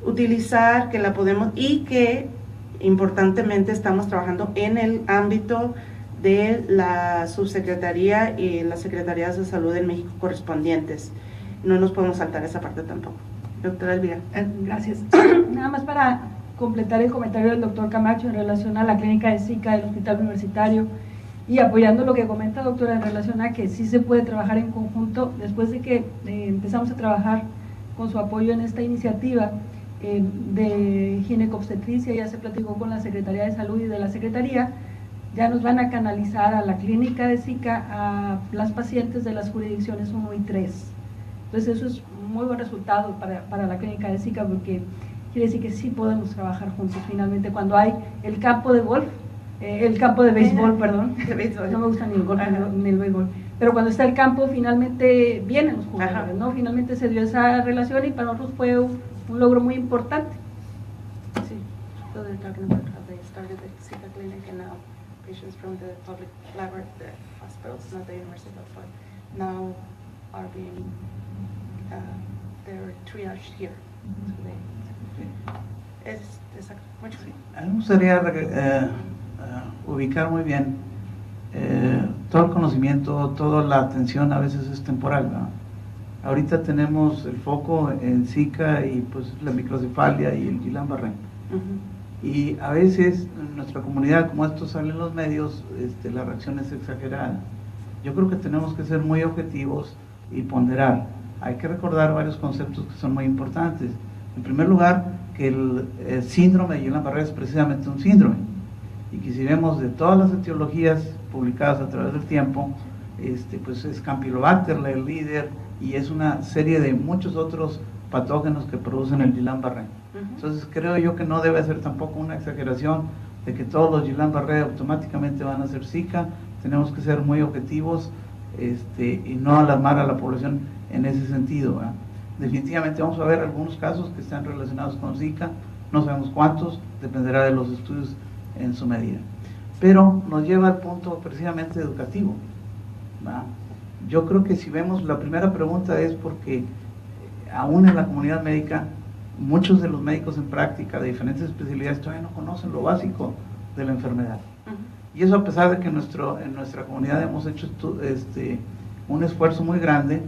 utilizar, que la podemos, y que importantemente estamos trabajando en el ámbito de la subsecretaría y las secretarías de salud en México correspondientes. No nos podemos saltar esa parte tampoco. Doctora Elvira. Gracias. Nada más para completar el comentario del doctor Camacho en relación a la clínica de Zika del Hospital Universitario, y apoyando lo que comenta doctora en relación a que sí se puede trabajar en conjunto. Después de que empezamos a trabajar con su apoyo en esta iniciativa de ginecobstetricia. Ya se platicó con la Secretaría de Salud y de la Secretaría. Ya nos van a canalizar a la clínica de Zika a las pacientes de las jurisdicciones 1 y 3. Entonces eso es muy buen resultado para la clínica de Zika, porque quiere decir que sí podemos trabajar juntos finalmente cuando hay el campo de golf, el campo de béisbol, perdón, no me gusta ni el golf ni el béisbol, pero cuando está el campo finalmente vienen los jugadores, ¿no? Finalmente se dio esa relación y para nosotros fue un logro muy importante. Sí, so they're talking about how they started the Zika clinic and now patients from the public laboratory, the hospitals, not the university, but now are being, they're triaged here. So exacto. Mucho. A mí me gustaría ubicar muy bien todo el conocimiento, toda la atención a veces es temporal, ¿no? Ahorita tenemos el foco en Zika y pues la microcefalia y el Guillain-Barré. Y a veces en nuestra comunidad, como esto sale en los medios, la reacción es exagerada. Yo creo que tenemos que ser muy objetivos y ponderar. Hay que recordar varios conceptos que son muy importantes. En primer lugar, que el síndrome de Guillain-Barré es precisamente un síndrome. Y que si vemos de todas las etiologías publicadas a través del tiempo, pues es Campylobacter el líder, y es una serie de muchos otros patógenos que producen el Guillain-Barré. Entonces creo yo que no debe ser tampoco una exageración de que todos los Guillain-Barré automáticamente van a ser Zika. Tenemos que ser muy objetivos y no alarmar a la población en ese sentido, ¿verdad? Definitivamente vamos a ver algunos casos que están relacionados con Zika, no sabemos cuántos, dependerá de los estudios en su medida. Pero nos lleva al punto precisamente educativo, ¿verdad? Yo creo que si vemos, la primera pregunta es porque aún en la comunidad médica, muchos de los médicos en práctica de diferentes especialidades todavía no conocen lo básico de la enfermedad. Y eso a pesar de que en nuestra comunidad hemos hecho un esfuerzo muy grande.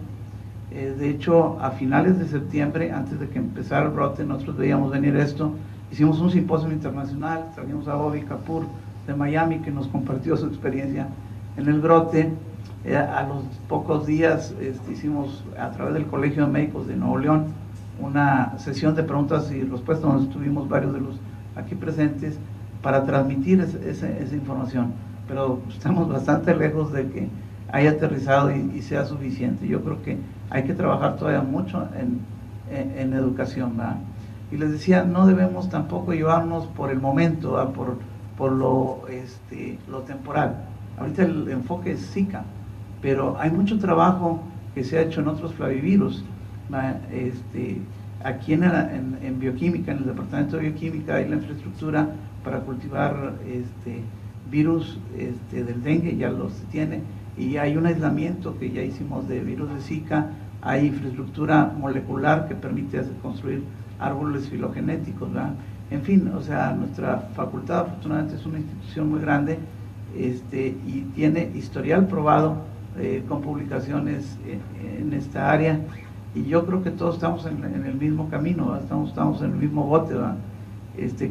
De hecho, a finales de septiembre, antes de que empezara el brote, nosotros veíamos venir esto, hicimos un simposio internacional, trajimos a Bobby Kapoor de Miami, que nos compartió su experiencia en el brote. A los pocos días hicimos a través del Colegio de Médicos de Nuevo León una sesión de preguntas y respuestas donde estuvimos varios de los aquí presentes para transmitir esa información, pero estamos bastante lejos de que haya aterrizado y sea suficiente. Yo creo que hay que trabajar todavía mucho en educación, ¿verdad? Y les decía, no debemos tampoco llevarnos por el momento, ¿verdad? por lo temporal. Ahorita el enfoque es Zika, pero hay mucho trabajo que se ha hecho en otros flavivirus. Aquí en bioquímica, en el departamento de bioquímica, hay la infraestructura para cultivar virus del dengue, ya los tiene, y hay un aislamiento que ya hicimos de virus de Zika. Hay infraestructura molecular que permite construir árboles filogenéticos, ¿verdad? En fin, o sea, nuestra facultad afortunadamente es una institución muy grande y tiene historial probado con publicaciones en esta área, y yo creo que todos estamos en el mismo camino, estamos en el mismo bote, ¿verdad?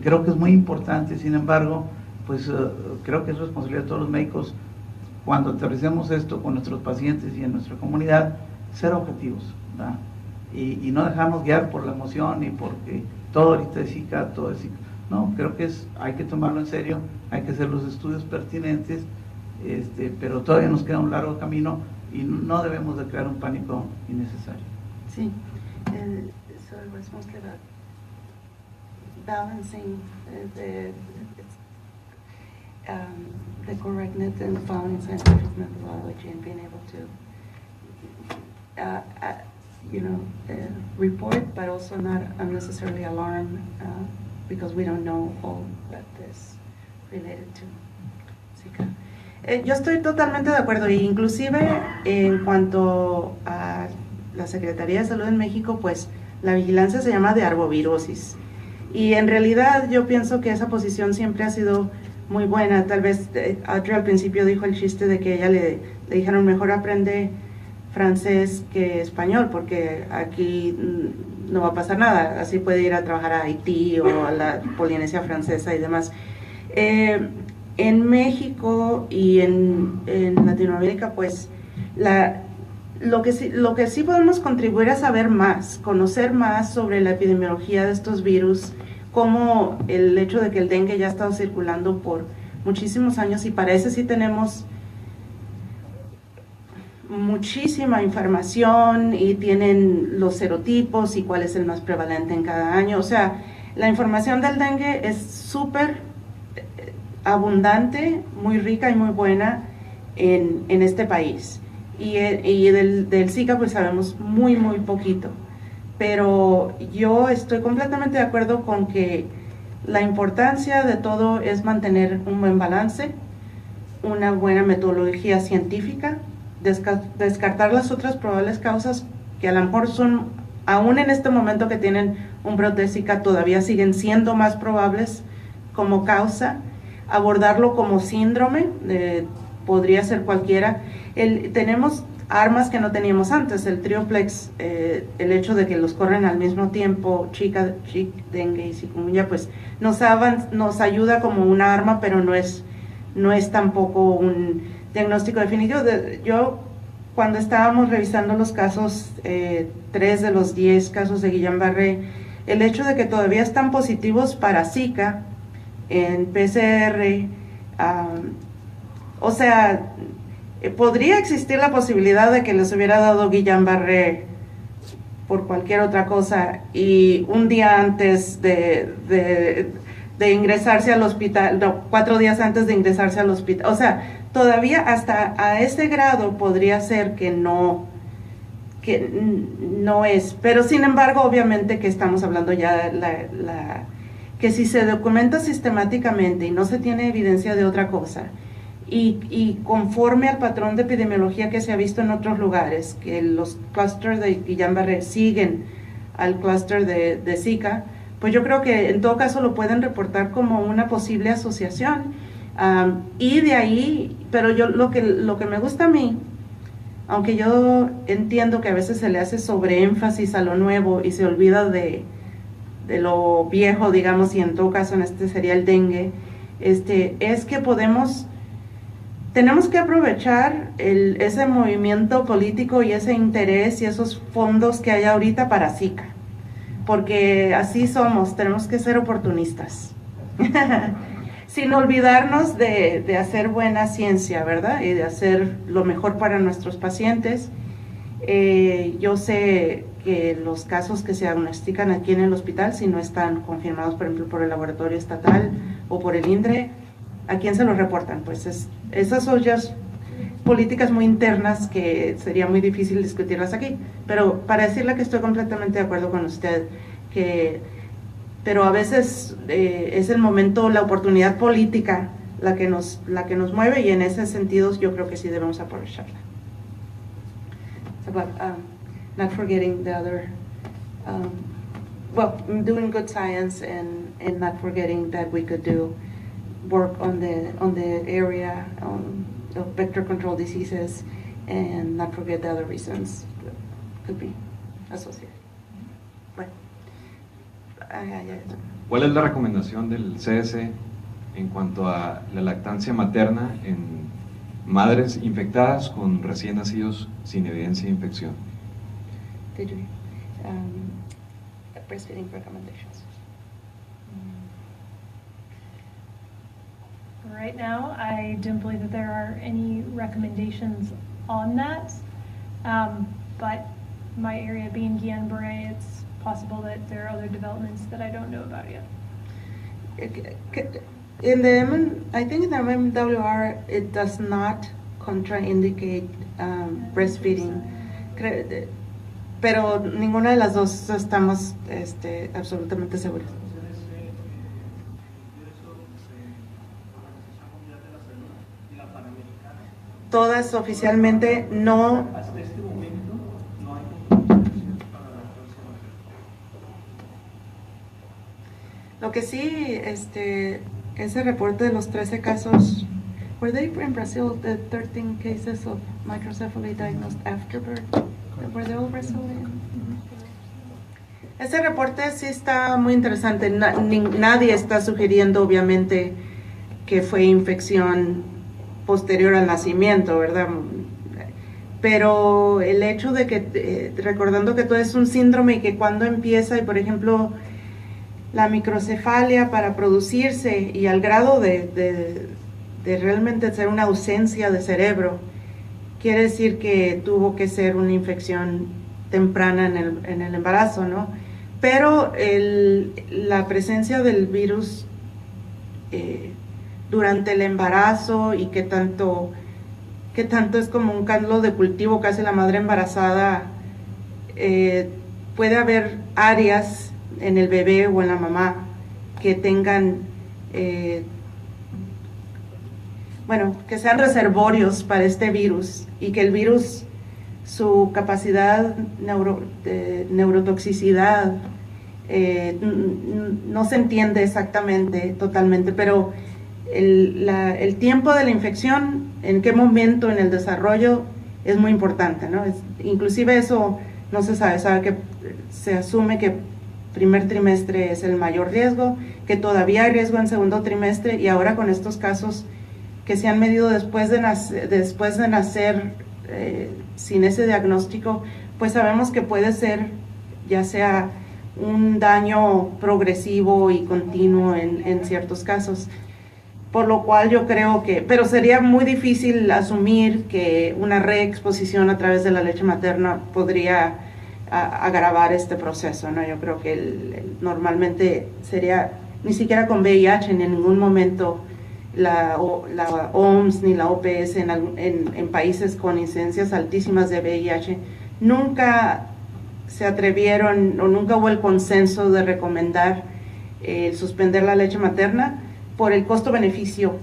Creo que es muy importante, sin embargo, pues creo que es responsabilidad de todos los médicos, cuando aterricemos esto con nuestros pacientes y en nuestra comunidad, ser objetivos, ¿verdad? Y no dejarnos guiar por la emoción y porque todo ahorita es Zika, todo es Zika. No, creo que hay que tomarlo en serio, hay que hacer los estudios pertinentes, pero todavía nos queda un largo camino y no debemos de crear un pánico innecesario. Sí, so it was mostly about balancing the correctness and following scientific methodology and being able to report, but also not unnecessarily alarm because we don't know all that is related to Zika. Yo estoy totalmente de acuerdo, e inclusive en cuanto a la Secretaría de Salud en México, pues la vigilancia se llama de arbovirosis, y en realidad yo pienso que esa posición siempre ha sido muy buena. Tal vez Audrey al principio dijo el chiste de que ella le dijeron mejor aprende francés que español, porque aquí no va a pasar nada, así puede ir a trabajar a Haití o a la Polinesia Francesa y demás. En México y en Latinoamérica, pues la Lo que sí podemos contribuir a saber más, conocer más sobre la epidemiología de estos virus, como el hecho de que el dengue ya ha estado circulando por muchísimos años, y para eso sí tenemos muchísima información, y tienen los serotipos y cuál es el más prevalente en cada año. O sea, la información del dengue es súper abundante, muy rica y muy buena en este país. Y del Zika pues sabemos muy poquito, pero yo estoy completamente de acuerdo con que la importancia de todo es mantener un buen balance, una buena metodología científica, descartar las otras probables causas que a lo mejor son, aún en este momento que tienen un brote de Zika, todavía siguen siendo más probables como causa, abordarlo como síndrome, podría ser cualquiera. Tenemos armas que no teníamos antes, el trioplex, el hecho de que los corren al mismo tiempo, Zika, dengue y chikungunya, pues nos ayuda como una arma, pero no es tampoco un diagnóstico definitivo. Yo, cuando estábamos revisando los casos, 3 de los 10 casos de Guillain-Barré, el hecho de que todavía están positivos para Zika en PCR, o sea, podría existir la posibilidad de que les hubiera dado Guillain-Barré por cualquier otra cosa, y un día antes de ingresarse al hospital, no, 4 días antes de ingresarse al hospital. O sea, todavía hasta a ese grado podría ser que no es. Pero sin embargo, obviamente que estamos hablando ya que si se documenta sistemáticamente y no se tiene evidencia de otra cosa, y conforme al patrón de epidemiología que se ha visto en otros lugares, que los clústeres de Guillain-Barré siguen al clúster de Zika, pues yo creo que en todo caso lo pueden reportar como una posible asociación. Y de ahí, pero yo lo que me gusta a mí, aunque yo entiendo que a veces se le hace sobreénfasis a lo nuevo y se olvida de lo viejo, digamos, y en todo caso en este sería el dengue, es que tenemos que aprovechar ese movimiento político y ese interés y esos fondos que hay ahorita para Zika, porque así somos, tenemos que ser oportunistas, sin olvidarnos de hacer buena ciencia, ¿verdad? Y de hacer lo mejor para nuestros pacientes. Yo sé que los casos que se diagnostican aquí en el hospital, si no están confirmados, por ejemplo, por el laboratorio estatal o por el INDRE, ¿a quién se los reportan? Pues esas son ya políticas muy internas que sería muy difícil discutirlas aquí, pero para decirle que estoy completamente de acuerdo con usted, pero a veces es el momento, la oportunidad política la que nos mueve, y en ese sentido yo creo que sí debemos aprovecharla. It's about not forgetting the other, doing good science and not forgetting that we could do work on the area of vector control diseases, and not forget the other reasons that could be associated. Bueno. ¿Cuál es la recomendación del CS en cuanto a la lactancia materna en madres infectadas con recién nacidos sin evidencia de infección? Did you breastfeeding recommendations? Right now, I don't believe that there are any recommendations on that, but my area being Guillain-Barré, it's possible that there are other developments that I don't know about yet. I think in the MMWR, it does not contraindicate breastfeeding, pero ninguna de las dos estamos absolutamente seguras. Todas oficialmente no. Hasta este momento no hay contraindicaciones para la lactancia materna. Lo que sí, ese reporte de los 13 casos, were they in Brazil, the 13 cases of microcephaly diagnosed after birth? Were they all Brazilian? Ese reporte sí está muy interesante. Nadie está sugiriendo, obviamente, que fue infección posterior al nacimiento, ¿verdad? pero el hecho de que, recordando que todo es un síndrome y que cuando empieza, y por ejemplo, la microcefalia para producirse y al grado de realmente ser una ausencia de cerebro, quiere decir que tuvo que ser una infección temprana en el embarazo, ¿no? Pero la presencia del virus durante el embarazo y que tanto es como un caldo de cultivo que hace la madre embarazada, puede haber áreas en el bebé o en la mamá que tengan, que sean reservorios para este virus y que el virus, su capacidad de neurotoxicidad, no se entiende exactamente, totalmente, pero el tiempo de la infección, en qué momento en el desarrollo, es muy importante, ¿no? Inclusive eso no se sabe que se asume que primer trimestre es el mayor riesgo, que todavía hay riesgo en segundo trimestre, y ahora con estos casos que se han medido después de nacer sin ese diagnóstico, pues sabemos que puede ser ya sea un daño progresivo y continuo en ciertos casos. Por lo cual yo creo pero sería muy difícil asumir que una reexposición a través de la leche materna podría agravar este proceso, ¿no? Yo creo que normalmente sería, ni siquiera con VIH, ni en ningún momento la OMS ni la OPS en países con incidencias altísimas de VIH, nunca se atrevieron o nunca hubo el consenso de recomendar suspender la leche materna por el costo-beneficio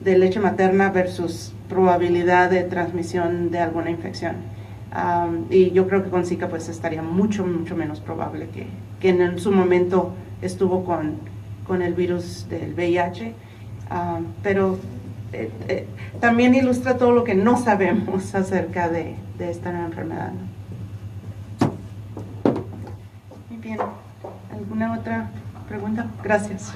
de leche materna versus probabilidad de transmisión de alguna infección. Y yo creo que con Zika pues estaría mucho menos probable que en su momento estuvo con el virus del VIH, pero también ilustra todo lo que no sabemos acerca de esta nueva enfermedad, ¿no? Muy bien, ¿alguna otra pregunta? Gracias.